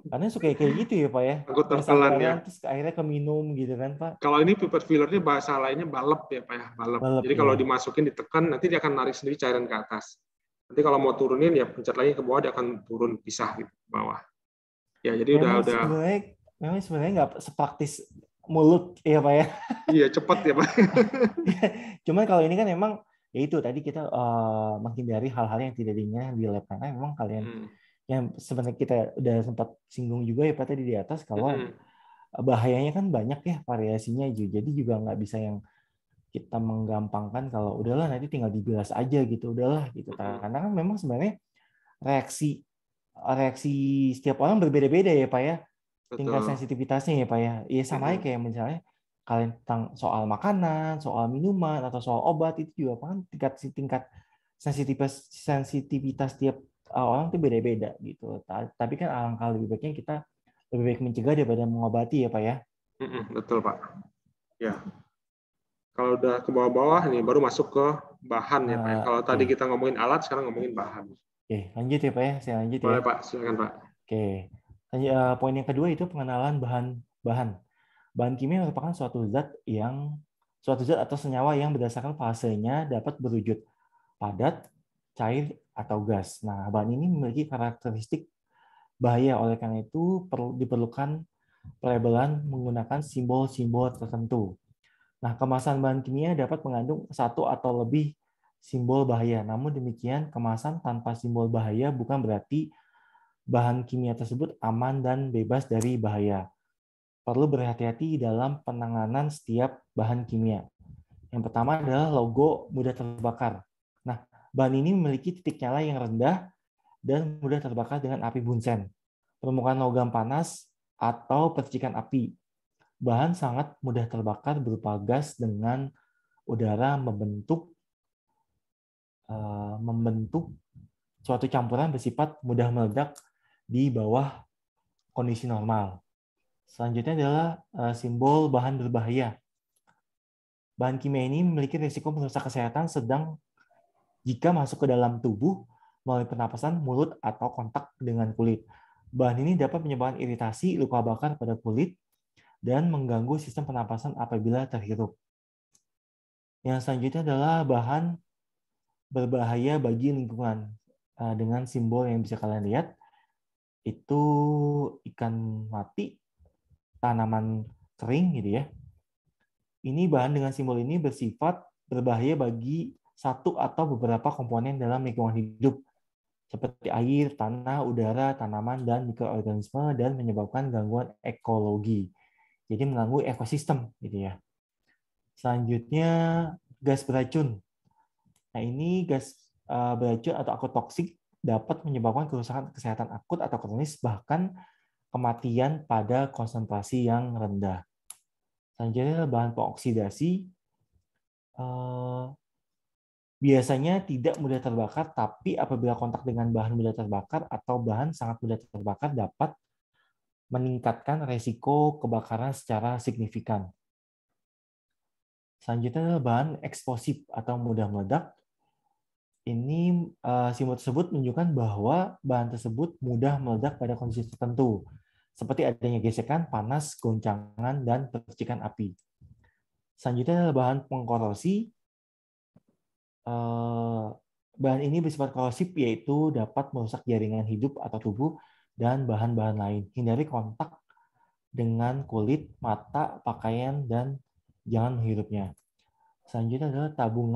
A: karena suka kayak gitu ya Pak ya.
B: Takut
A: Yang
B: tertelan ya.
A: sambaran terus akhirnya keminum gitu kan Pak.
B: Kalau ini pipet fillernya bahasa lainnya balep ya Pak ya, balep.
A: Balap
B: Jadi kalau
A: ya.
B: dimasukin ditekan nanti dia akan narik sendiri cairan ke atas. Nanti kalau mau turunin ya pencet lagi ke bawah dia akan turun pisah gitu ke bawah. Ya jadi udah
A: Memang sebenarnya nggak sepraktis mulut ya Pak ya.
B: iya cepat ya Pak.
A: Cuman kalau ini kan memang ya itu tadi kita menghindari hal-hal yang tidak diinginkan di lab karena memang kalian yang sebenarnya kita udah sempat singgung juga ya Pak tadi di atas kalau bahayanya kan banyak ya variasinya juga. Jadi juga nggak bisa yang kita menggampangkan kalau udahlah nanti tinggal dibilas aja gitu udahlah gitu. Karena kan memang sebenarnya reaksi setiap orang berbeda-beda ya Pak ya. Tingkat
B: Betul.
A: sensitivitasnya ya Pak ya. Iya sama aja kayak misalnya kalian tentang soal makanan, soal minuman atau soal obat itu juga kan tingkat sensitivitas tiap orang itu beda-beda gitu. Tapi kan alangkah lebih baiknya kita lebih baik mencegah daripada mengobati ya Pak ya.
B: Betul Pak. Ya. Kalau udah ke bawah-bawah nih baru masuk ke bahan ya Pak. Kalau tadi kita ngomongin alat, sekarang ngomongin bahan.
A: Oke, lanjut ya Pak ya. Saya lanjut
B: Boleh
A: ya.
B: Pak, silakan Pak.
A: Oke. Poin yang kedua itu pengenalan bahan. Bahan kimia merupakan suatu zat atau senyawa yang berdasarkan fasenya dapat berwujud padat, cair, atau gas. Nah, bahan ini memiliki karakteristik bahaya, oleh karena itu diperlukan pelabelan menggunakan simbol-simbol tertentu. Nah, kemasan bahan kimia dapat mengandung satu atau lebih simbol bahaya. Namun demikian, kemasan tanpa simbol bahaya bukan berarti bahan kimia tersebut aman dan bebas dari bahaya. Perlu berhati-hati dalam penanganan setiap bahan kimia. Yang pertama adalah logo mudah terbakar. Nah, bahan ini memiliki titik nyala yang rendah dan mudah terbakar dengan api bunsen, permukaan logam panas, atau percikan api. Bahan sangat mudah terbakar berupa gas dengan udara membentuk suatu campuran bersifat mudah meledak di bawah kondisi normal. Selanjutnya adalah simbol bahan berbahaya. Bahan kimia ini memiliki risiko merusak kesehatan sedang jika masuk ke dalam tubuh melalui pernapasan, mulut, atau kontak dengan kulit. Bahan ini dapat menyebabkan iritasi, luka bakar pada kulit, dan mengganggu sistem pernapasan apabila terhirup. Yang selanjutnya adalah bahan berbahaya bagi lingkungan. Dengan simbol yang bisa kalian lihat, itu ikan mati, tanaman kering gitu ya. Ini bahan dengan simbol ini bersifat berbahaya bagi satu atau beberapa komponen dalam lingkungan hidup seperti air, tanah, udara, tanaman, dan mikroorganisme dan menyebabkan gangguan ekologi. Jadi mengganggu ekosistem gitu ya. Selanjutnya gas beracun. Nah, ini gas beracun atau akotoksik dapat menyebabkan kerusakan kesehatan akut atau kronis bahkan kematian pada konsentrasi yang rendah. Selanjutnya bahan pengoksidasi. Biasanya tidak mudah terbakar, tapi apabila kontak dengan bahan mudah terbakar atau bahan sangat mudah terbakar dapat meningkatkan resiko kebakaran secara signifikan. Selanjutnya adalah bahan eksplosif atau mudah meledak. Ini simbol tersebut menunjukkan bahwa bahan tersebut mudah meledak pada kondisi tertentu, seperti adanya gesekan, panas, goncangan, dan percikan api. Selanjutnya adalah bahan pengkorosi. Bahan ini bersifat korosif, yaitu dapat merusak jaringan hidup atau tubuh dan bahan-bahan lain. Hindari kontak dengan kulit, mata, pakaian, dan jangan menghirupnya. Selanjutnya adalah tabung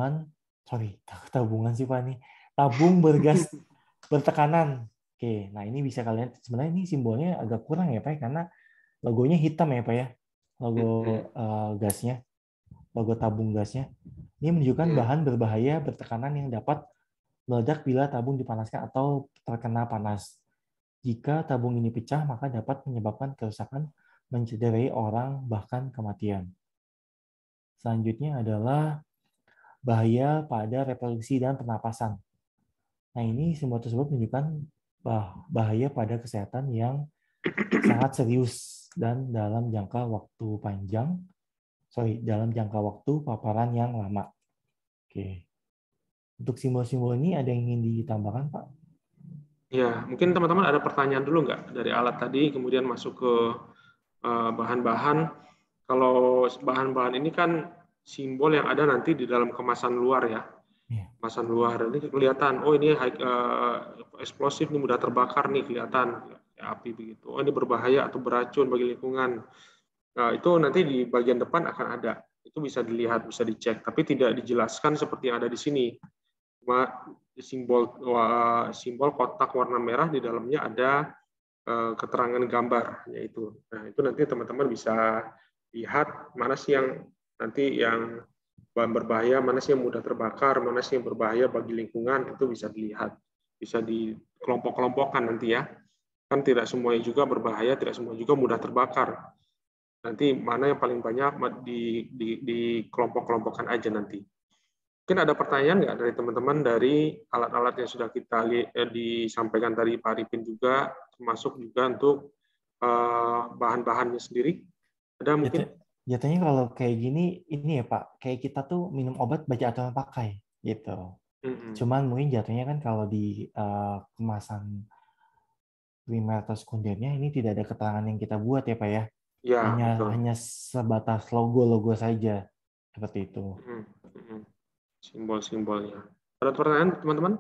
A: bergas bertekanan. Oke, nah ini bisa kalian, sebenarnya ini simbolnya agak kurang ya Pak, karena logonya hitam ya Pak ya, logo gasnya, logo tabung gasnya. Ini menunjukkan bahan berbahaya bertekanan yang dapat meledak bila tabung dipanaskan atau terkena panas. Jika tabung ini pecah, maka dapat menyebabkan kerusakan, mencederai orang, bahkan kematian. Selanjutnya adalah bahaya pada reproduksi dan pernapasan. Nah, ini simbol tersebut menunjukkan bahaya pada kesehatan yang sangat serius dan dalam jangka waktu paparan yang lama. Oke. Untuk simbol-simbol ini ada yang ingin ditambahkan, Pak?
B: Ya, mungkin teman-teman ada pertanyaan dulu nggak dari alat tadi, kemudian masuk ke bahan-bahan. Kalau bahan-bahan ini kan simbol yang ada nanti di dalam kemasan luar ya.
A: Iya.
B: Kemasan luar ini kelihatan, oh ini eksplosif, ini mudah terbakar nih kelihatan ya, api begitu. Oh ini berbahaya atau beracun bagi lingkungan. Nah, itu nanti di bagian depan akan ada. Itu bisa dilihat, bisa dicek, tapi tidak dijelaskan seperti yang ada di sini. Cuma simbol kotak warna merah di dalamnya ada keterangan gambar, yaitu. Nah, itu nanti teman-teman bisa lihat mana sih yang nanti yang berbahaya, mana sih yang mudah terbakar, mana sih yang berbahaya bagi lingkungan, itu bisa dilihat. Bisa dikelompok-kelompokkan nanti ya. Kan tidak semuanya juga berbahaya, tidak semua juga mudah terbakar. Nanti mana yang paling banyak di kelompok-kelompokkan aja nanti. Mungkin ada pertanyaan nggak dari teman-teman dari alat-alat yang sudah kita disampaikan tadi Pak Arifin juga, termasuk juga untuk bahan-bahannya sendiri? Ada mungkin?
A: Jatuhnya kalau kayak gini, ini ya Pak, kayak kita tuh minum obat baca aturan pakai, gitu. Cuman mungkin jatuhnya kan kalau di kemasan primer atau sekundernya ini tidak ada keterangan yang kita buat ya Pak ya.
B: Ya,
A: Hanya sebatas logo-logo saja seperti itu.
B: Simbol-simbolnya. Ada pertanyaan teman-teman?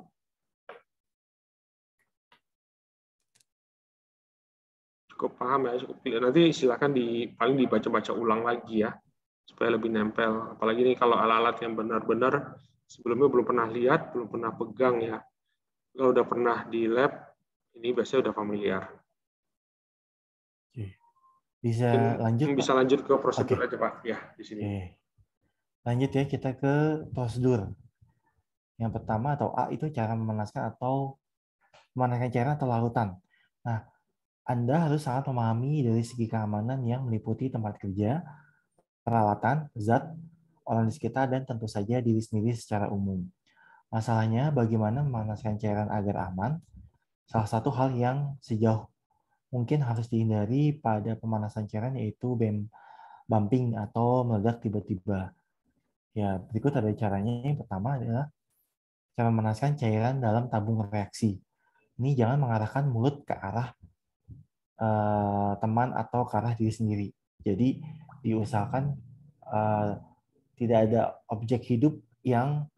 B: Cukup paham ya, cukup. Nanti silakan paling dibaca-baca ulang lagi ya, supaya lebih nempel. Apalagi ini kalau alat-alat yang benar-benar sebelumnya belum pernah lihat, belum pernah pegang ya. Kalau udah pernah di lab, ini biasanya udah familiar.
A: Bisa lanjut, Pak?
B: Bisa lanjut ke prosedur aja Pak. Ya, di sini.
A: Lanjut ya, kita ke prosedur. Yang pertama atau A itu cara memanaskan cairan atau larutan. Nah, Anda harus sangat memahami dari segi keamanan yang meliputi tempat kerja, peralatan, zat, orang di sekitar, dan tentu saja diri sendiri secara umum. Masalahnya, bagaimana memanaskan cairan agar aman? Salah satu hal yang sejauh mungkin harus dihindari pada pemanasan cairan yaitu bumping atau meledak tiba-tiba. Ya, berikut ada caranya. Yang pertama adalah cara memanaskan cairan dalam tabung reaksi. Ini jangan mengarahkan mulut ke arah teman atau ke arah diri sendiri. Jadi diusahakan tidak ada objek hidup yang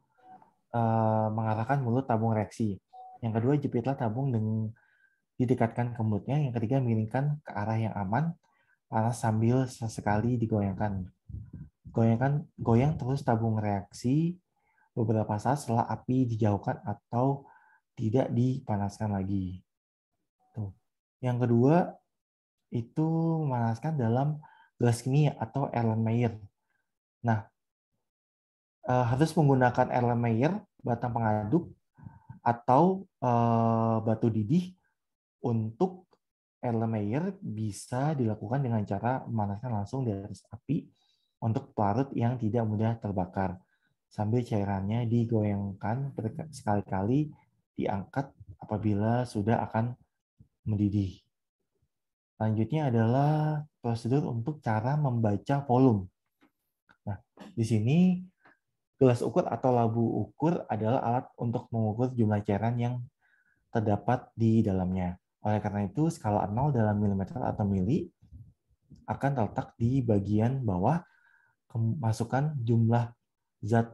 A: mengarahkan mulut tabung reaksi. Yang kedua, jepitlah tabung dengan didekatkan ke mulutnya. Yang ketiga, miringkan ke arah yang aman, panas sambil sesekali digoyangkan. Goyang terus tabung reaksi beberapa saat setelah api dijauhkan atau tidak dipanaskan lagi. Tuh. Yang kedua, itu memanaskan dalam gelas kimia atau Erlenmeyer. Nah, harus menggunakan Erlenmeyer, batang pengaduk, atau batu didih. Untuk Erlenmeyer bisa dilakukan dengan cara memanaskan langsung di atas api untuk pelarut yang tidak mudah terbakar. Sambil cairannya digoyangkan sekali-kali diangkat apabila sudah akan mendidih. Selanjutnya adalah prosedur untuk cara membaca volume. Nah, di sini gelas ukur atau labu ukur adalah alat untuk mengukur jumlah cairan yang terdapat di dalamnya. Oleh karena itu, skala 0 dalam milimeter atau mili akan terletak di bagian bawah. Masukkan jumlah zat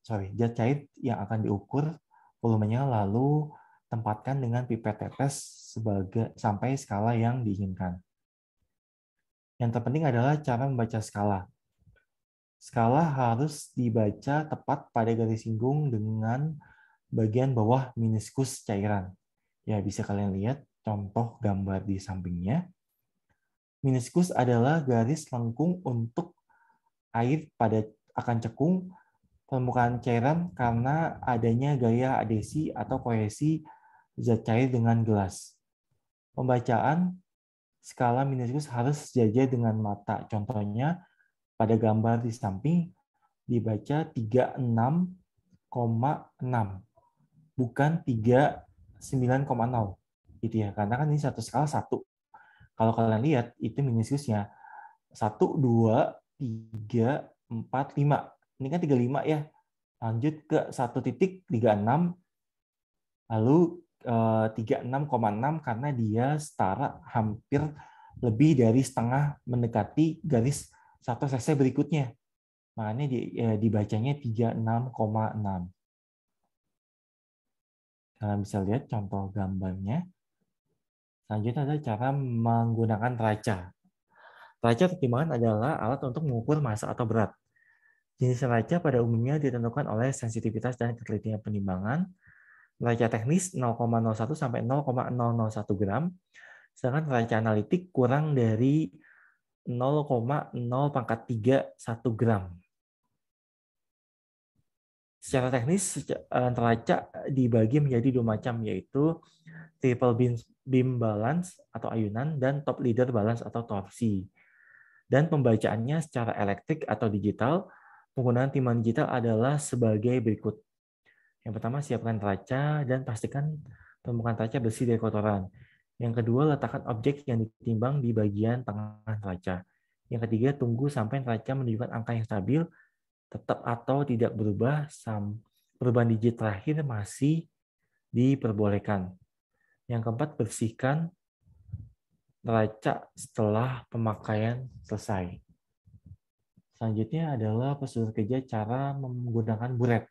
A: cair yang akan diukur volumenya, lalu tempatkan dengan pipet tetes sampai skala yang diinginkan. Yang terpenting adalah cara membaca skala. Skala harus dibaca tepat pada garis singgung dengan bagian bawah meniskus cairan. Ya, bisa kalian lihat contoh gambar di sampingnya. Meniskus adalah garis lengkung untuk air akan cekung permukaan cairan karena adanya gaya adhesi atau kohesi zat cair dengan gelas. Pembacaan skala meniskus harus sejajar dengan mata. Contohnya, pada gambar di samping dibaca 36,6, bukan 39,0. Gitu ya, karena kan ini satu skala 1. Kalau kalian lihat, itu meniskusnya 1, 2, 3, 4, 5. Ini kan 35 ya. Lanjut ke 1.36, lalu 36,6 karena dia setara hampir lebih dari setengah mendekati garis 1 cc berikutnya. Makanya dibacanya 36,6. Kalian bisa lihat contoh gambarnya. Selanjutnya adalah cara menggunakan raca. Raca atau timbangan adalah alat untuk mengukur massa atau berat. Jenis raca pada umumnya ditentukan oleh sensitivitas dan ketelitian penimbangan. Raca teknis 0,01 sampai 0,001 gram, sedangkan raca analitik kurang dari 0,0 × 1 gram. Secara teknis, neraca dibagi menjadi 2 macam, yaitu triple beam balance atau ayunan dan top leader balance atau torsi. Dan pembacaannya secara elektrik atau digital, penggunaan timbangan digital adalah sebagai berikut. Yang pertama, siapkan neraca dan pastikan permukaan neraca bersih dari kotoran. Yang kedua, letakkan objek yang ditimbang di bagian tengah neraca. Yang ketiga, tunggu sampai neraca menunjukkan angka yang stabil, tetap atau tidak berubah. Perubahan digit terakhir masih diperbolehkan. Yang keempat, bersihkan neraca setelah pemakaian selesai. Selanjutnya adalah prosedur kerja cara menggunakan buret.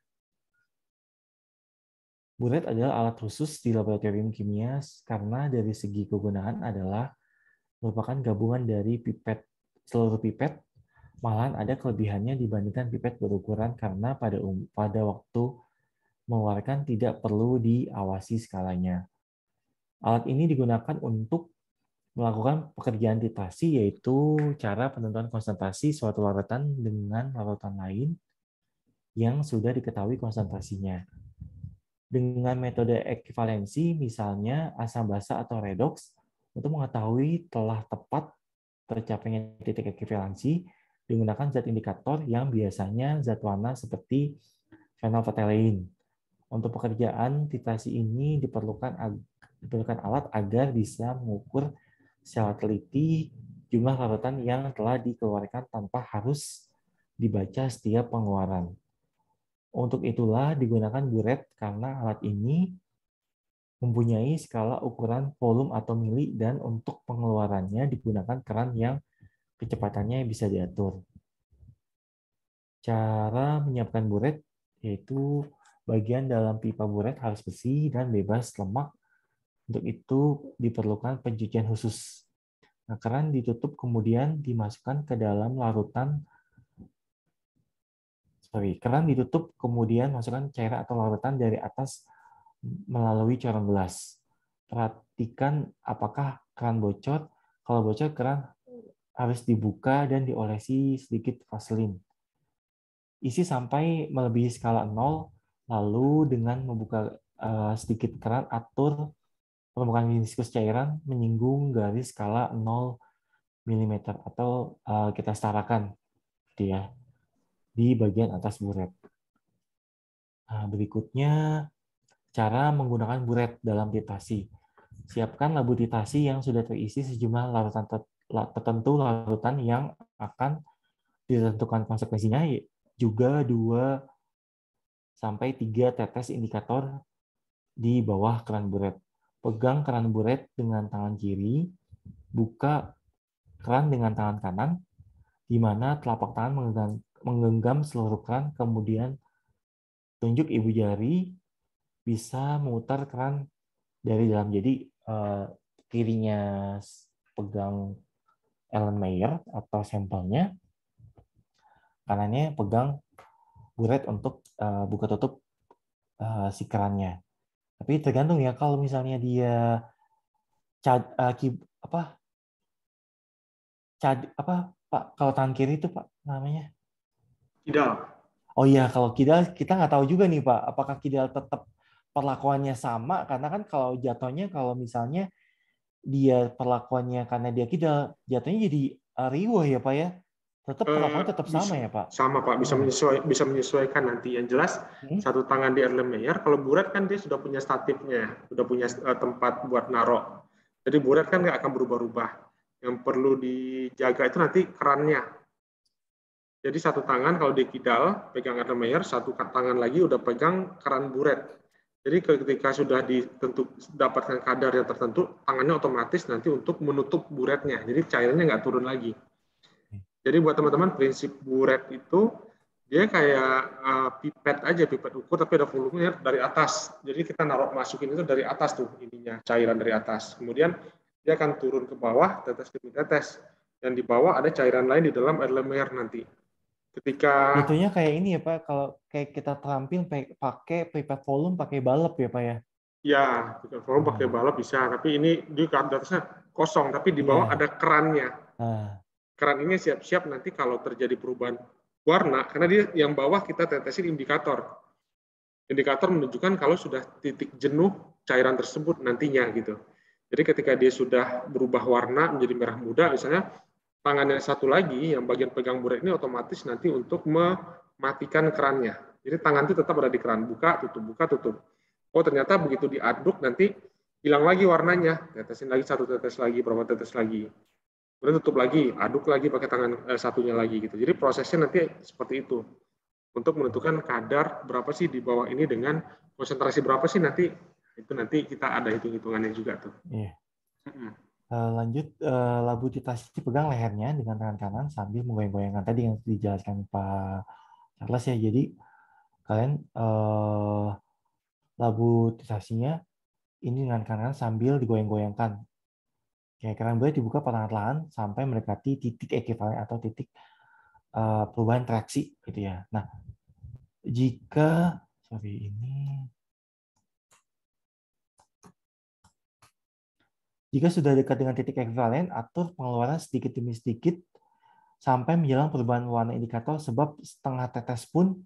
A: Buret adalah alat khusus di laboratorium kimia karena dari segi kegunaan adalah merupakan gabungan dari seluruh pipet. Malahan ada kelebihannya dibandingkan pipet berukuran karena pada waktu mengeluarkan tidak perlu diawasi skalanya. Alat ini digunakan untuk melakukan pekerjaan titrasi, yaitu cara penentuan konsentrasi suatu larutan dengan larutan lain yang sudah diketahui konsentrasinya. Dengan metode ekivalensi, misalnya asam basa atau redox, untuk mengetahui telah tepat tercapainya titik ekivalensi, digunakan zat indikator yang biasanya zat warna seperti phenolphthalein. Untuk pekerjaan titrasi ini diperlukan alat agar bisa mengukur secara teliti jumlah larutan yang telah dikeluarkan tanpa harus dibaca setiap pengeluaran. Untuk itulah digunakan buret karena alat ini mempunyai skala ukuran volume atau mili dan untuk pengeluarannya digunakan keran yang kecepatannya bisa diatur. Cara menyiapkan buret yaitu bagian dalam pipa buret harus bersih dan bebas lemak. Untuk itu diperlukan pencucian khusus. Nah, keran ditutup kemudian dimasukkan ke dalam larutan. Keran ditutup kemudian masukkan cairan atau larutan dari atas melalui corong gelas. Perhatikan apakah keran bocor. Kalau bocor, keran harus dibuka dan diolesi sedikit vaselin. Isi sampai melebihi skala 0, lalu dengan membuka sedikit keran, atur permukaan viskus cairan menyinggung garis skala 0 mm atau kita setarakan gitu ya, di bagian atas buret. Nah, berikutnya cara menggunakan buret dalam titrasi. Siapkan labu titrasi yang sudah terisi sejumlah larutan tertentu, larutan yang akan ditentukan konsekuensinya, juga 2-3 tetes indikator di bawah keran buret. Pegang keran buret dengan tangan kiri, buka keran dengan tangan kanan, di mana telapak tangan menggenggam seluruh keran, kemudian tunjuk ibu jari bisa memutar keran dari dalam. Jadi kirinya pegang Erlenmeyer atau sampelnya, kanannya pegang buret untuk buka tutup si kerannya. Tapi tergantung ya, kalau misalnya dia Pak, kalau tangan kiri itu Pak namanya?
B: Kidal.
A: Oh iya, kalau kidal kita nggak tahu juga nih Pak, apakah kidal tetap perlakuannya sama, karena kan kalau jatuhnya kalau misalnya dia perlakuannya karena dia kidal, jatuhnya jadi riwah ya Pak ya? Tetap perlakuannya tetap sama ya Pak?
B: Sama Pak, bisa menyesuaikan nanti. Yang jelas satu tangan di Erlenmeyer, kalau buret kan dia sudah punya statifnya, sudah punya tempat buat narok. Jadi buret kan nggak akan berubah-ubah. Yang perlu dijaga itu nanti kerannya. Jadi satu tangan kalau di kidal pegang Erlenmeyer, satu tangan lagi udah pegang keran buret. Jadi ketika sudah dapatkan kadar yang tertentu, tangannya otomatis nanti untuk menutup buretnya. Jadi cairannya nggak turun lagi. Jadi buat teman-teman, prinsip buret itu dia kayak pipet aja, pipet ukur, tapi ada volumenya dari atas. Jadi kita masukin itu dari atas tuh ininya, cairan dari atas. Kemudian dia akan turun ke bawah, tetes demi tetes. Dan di bawah ada cairan lain di dalam Erlenmeyer nanti. Ketika
A: Jatuhnya kayak ini ya Pak, kalau kayak kita terampil pakai pipet volume, pakai balap ya Pak ya?
B: ya, volume pakai balap bisa, tapi ini di atasnya kosong, tapi di bawah
A: Iya.
B: ada kerannya.
A: Nah,
B: Keran ini siap-siap nanti kalau terjadi perubahan warna, karena dia yang bawah kita tetesin indikator. Indikator menunjukkan kalau sudah titik jenuh cairan tersebut nantinya gitu. Jadi ketika dia sudah berubah warna menjadi merah muda, misalnya tangan yang satu lagi yang bagian pegang buret ini otomatis nanti untuk mematikan kerannya. Jadi tangan itu tetap ada di keran, buka tutup, buka tutup. Oh ternyata begitu diaduk nanti hilang lagi warnanya, tetesin lagi satu tetes lagi, berapa tetes lagi. Kemudian tutup lagi, aduk lagi pakai tangan satunya lagi gitu. Jadi prosesnya nanti seperti itu. Untuk menentukan kadar berapa sih di bawah ini dengan konsentrasi berapa sih nanti, itu nanti kita ada hitung-hitungannya juga tuh.
A: iya. Lanjut, labu titasi pegang lehernya dengan tangan kanan sambil menggoyang-goyangkan tadi yang dijelaskan Pak Charles ya. Jadi kalian labu titasinya ini dengan kanan sambil digoyang-goyangkan. Kayak keran bulat dibuka perlahan-lahan sampai mendekati titik ekivalen atau titik perubahan traksi gitu ya. Nah, jika sudah dekat dengan titik ekivalen, atur pengeluaran sedikit demi sedikit sampai menjelang perubahan warna indikator, sebab setengah tetes pun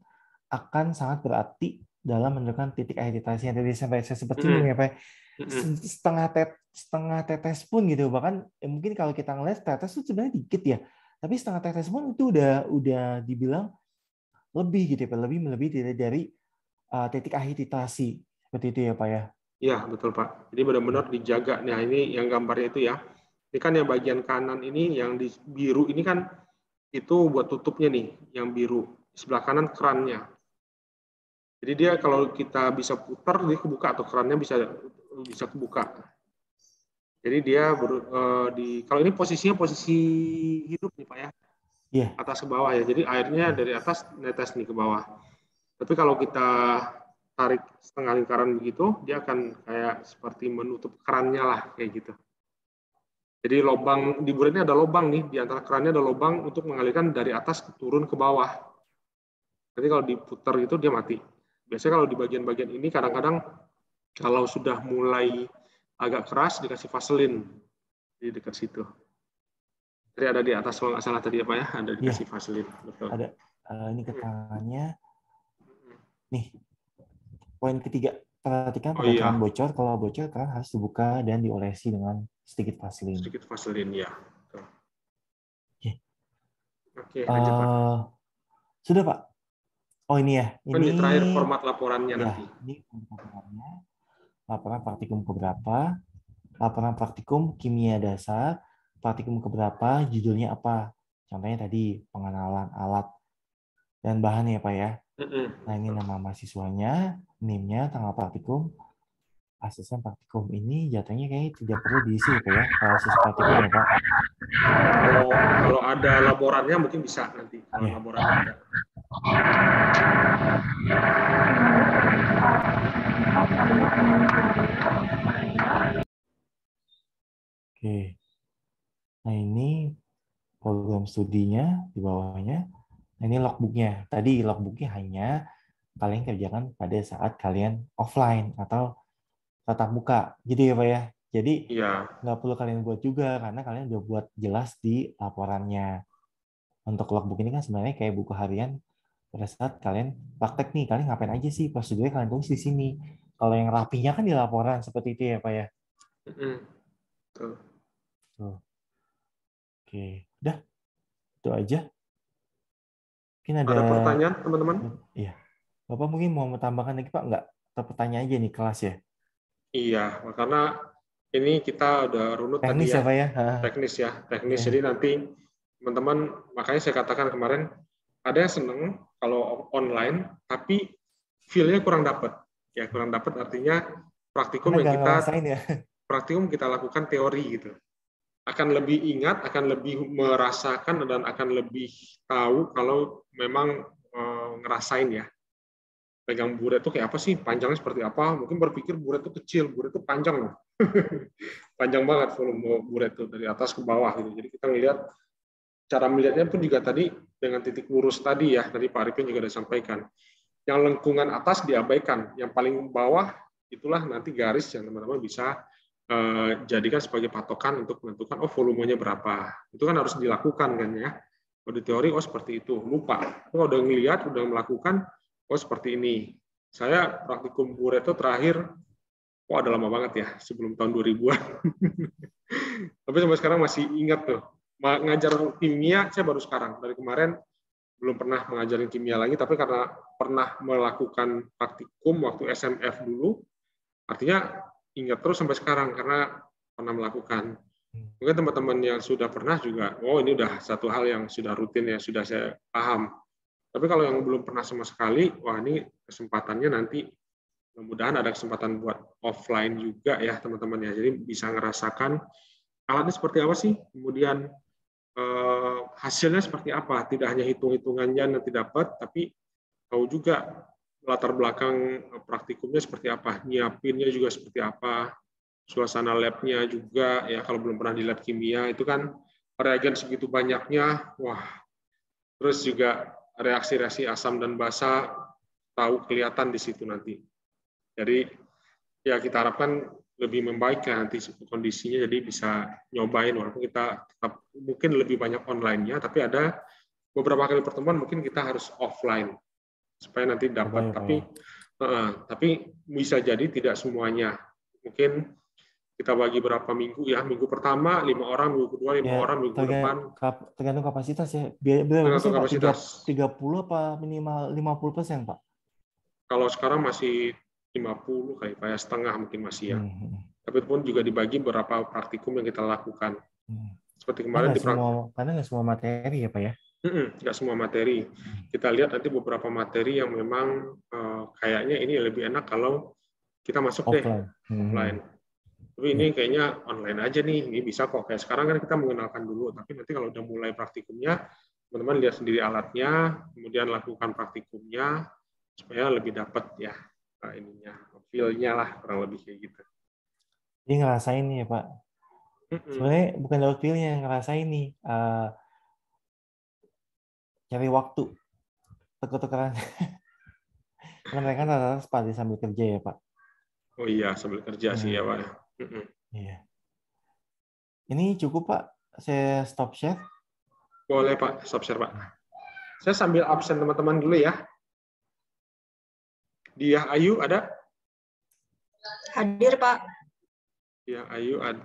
A: akan sangat berarti dalam menentukan titik akhir titasi yang tadi sampai saya sempat singgung ya Pak. Setengah tetes pun gitu, bahkan mungkin kalau kita ngelihat tetes itu sebenarnya dikit ya, tapi setengah tetes pun itu udah dibilang lebih gitu ya Pak, lebih dari titik akhir titasi seperti itu ya Pak ya.
B: Iya betul Pak. Jadi benar-benar dijaga. Nah ini yang gambarnya itu ya. Ini kan yang bagian kanan ini yang di biru ini kan itu buat tutupnya nih, yang biru. Sebelah kanan kerannya. Jadi dia kalau kita bisa putar dia kebuka atau kerannya bisa kebuka. Jadi dia kalau ini posisinya posisi hidup nih Pak ya.
A: Iya.
B: Atas ke bawah ya. Jadi airnya dari atas netes nih ke bawah. Tapi kalau kita tarik setengah lingkaran begitu, dia akan kayak seperti menutup kerannya lah kayak gitu. Jadi lubang di buretnya ada lubang nih, di antara kerannya ada lubang untuk mengalirkan dari atas turun ke bawah. Jadi kalau diputar gitu dia mati. Biasanya kalau di bagian-bagian ini kadang-kadang kalau sudah mulai agak keras dikasih vaselin di dekat situ. Jadi ada di atas kalau nggak salah tadi apa ya, ada dikasih vaselin. Betul.
A: Ada ini keterangannya. Nih, poin ketiga, perhatikan pada keran bocor. Kalau bocor, keran harus dibuka dan diolesi dengan sedikit vaselin.
B: Sedikit vaselin ya.
A: Oke, lanjut Pak. Sudah Pak. Oh ini ya.
B: Ini terakhir format laporannya
A: ya,
B: nanti.
A: Ini laporannya. Laporan praktikum keberapa? Laporan praktikum kimia dasar. Praktikum keberapa? Judulnya apa? Contohnya tadi pengenalan alat dan bahan ya Pak ya. Nah ini nama mahasiswanya, NIM-nya, tanggal praktikum, asesmen praktikum. Ini jatuhnya kayaknya tidak perlu diisi Pak ya, kalau asesmen praktikum ya Pak.
B: Kalau ada laporannya mungkin bisa nanti. Kalau laporannya ada.
A: Oke. Nah ini program studinya di bawahnya. Nah, ini logbooknya. Tadi logbooknya hanya kalian kerjakan pada saat kalian offline atau tatap muka. Gitu ya Pak ya. Jadi nggak perlu kalian buat juga karena kalian udah buat jelas di laporannya. Untuk logbook ini kan sebenarnya kayak buku harian pada saat kalian praktek nih, kalian ngapain aja sih, prosedurnya kalian tulis di sini. Kalau yang rapinya kan di laporan, seperti itu ya Pak ya. Tuh. Oke, udah. Itu aja. Mungkin ada
B: pertanyaan teman-teman?
A: Iya. Bapak mungkin mau menambahkan lagi Pak? Nggak? Atau pertanyaan aja nih kelas ya?
B: Iya, karena ini kita udah runut
A: teknis
B: tadi ya.
A: Pak ya?
B: Teknis ya, teknis. Jadi nanti teman-teman, makanya saya katakan kemarin, ada yang seneng kalau online, tapi feel-nya kurang dapat. Ya kurang dapat artinya praktikum
A: Karena
B: yang
A: nggak ngerasain ya.
B: kita lakukan teori gitu. Akan lebih ingat, akan lebih merasakan dan akan lebih tahu kalau memang ngerasain ya. Pegang buret itu kayak apa sih? Panjangnya seperti apa? Mungkin berpikir buret itu kecil, buret itu panjang loh. Panjang banget volume buret itu dari atas ke bawah gitu. Jadi kita ngelihat cara melihatnya pun juga tadi dengan titik lurus tadi ya, tadi Pak Arifin juga sudah sampaikan. Yang lengkungan atas diabaikan, yang paling bawah itulah nanti garis yang teman-teman bisa jadikan sebagai patokan untuk menentukan volumenya berapa. Itu kan harus dilakukan kan ya. Kalau di teori seperti itu, lupa. Kalau udah ngelihat, udah melakukan, seperti ini. Saya praktikum buret itu terakhir, udah lama banget ya, sebelum tahun 2000-an. Tapi sampai sekarang masih ingat tuh. Ngajar kimia, saya baru sekarang. Dari kemarin belum pernah mengajarin kimia lagi, tapi karena pernah melakukan praktikum waktu SMF dulu, artinya ingat terus sampai sekarang, karena pernah melakukan. Mungkin teman-teman yang sudah pernah juga, ini udah satu hal yang sudah rutin ya, sudah saya paham. Tapi kalau yang belum pernah sama sekali, ini kesempatannya nanti mudah-mudahan ada kesempatan buat offline juga ya teman-teman ya. Jadi bisa ngerasakan alatnya seperti apa sih, kemudian hasilnya seperti apa. Tidak hanya hitung-hitungannya nanti dapat, tapi tahu juga latar belakang praktikumnya seperti apa, nyiapinnya juga seperti apa, suasana labnya juga ya. Kalau belum pernah di lab kimia itu kan reagen segitu banyaknya, terus juga reaksi-reaksi asam dan basa tahu kelihatan di situ nanti. Jadi ya kita harapkan lebih membaik ya nanti kondisinya, jadi bisa nyobain walaupun kita tetap mungkin lebih banyak online-nya, tapi ada beberapa kali pertemuan mungkin kita harus offline supaya nanti dapat. Tapi bisa jadi tidak semuanya. Mungkin kita bagi berapa minggu ya, minggu pertama 5 orang, minggu kedua 5 orang, minggu depan
A: tergantung kapasitas ya. Berapa
B: kapasitas.
A: 30 apa minimal 50%, Pak?
B: Kalau sekarang masih 50 kayak setengah mungkin masih ya. Tapi pun juga dibagi beberapa praktikum yang kita lakukan. Seperti kemarin
A: karena nggak semua materi ya Pak ya?
B: Nggak semua materi. Kita lihat nanti beberapa materi yang memang kayaknya ini lebih enak kalau kita masuk offline. Tapi ini kayaknya online aja nih, ini bisa kok. Kayak sekarang kan kita mengenalkan dulu, tapi nanti kalau udah mulai praktikumnya, teman-teman lihat sendiri alatnya, kemudian lakukan praktikumnya, supaya lebih dapat ya ininya, feel-nya lah, kurang lebih kayak gitu.
A: Jadi ngerasain nih ya Pak. Sebenarnya bukan lewat feel-nya, ngerasain nih, cari waktu, tuker-tukeran. Karena mereka rata-rata sepati sambil kerja ya Pak.
B: Oh iya, sambil kerja sih ya Pak.
A: Iya. Ini cukup Pak, saya stop share.
B: Boleh Pak, stop share Pak. Saya sambil absen teman-teman dulu ya. Dia Ayu ada?
C: Hadir Pak.
B: Dia Ayu ada.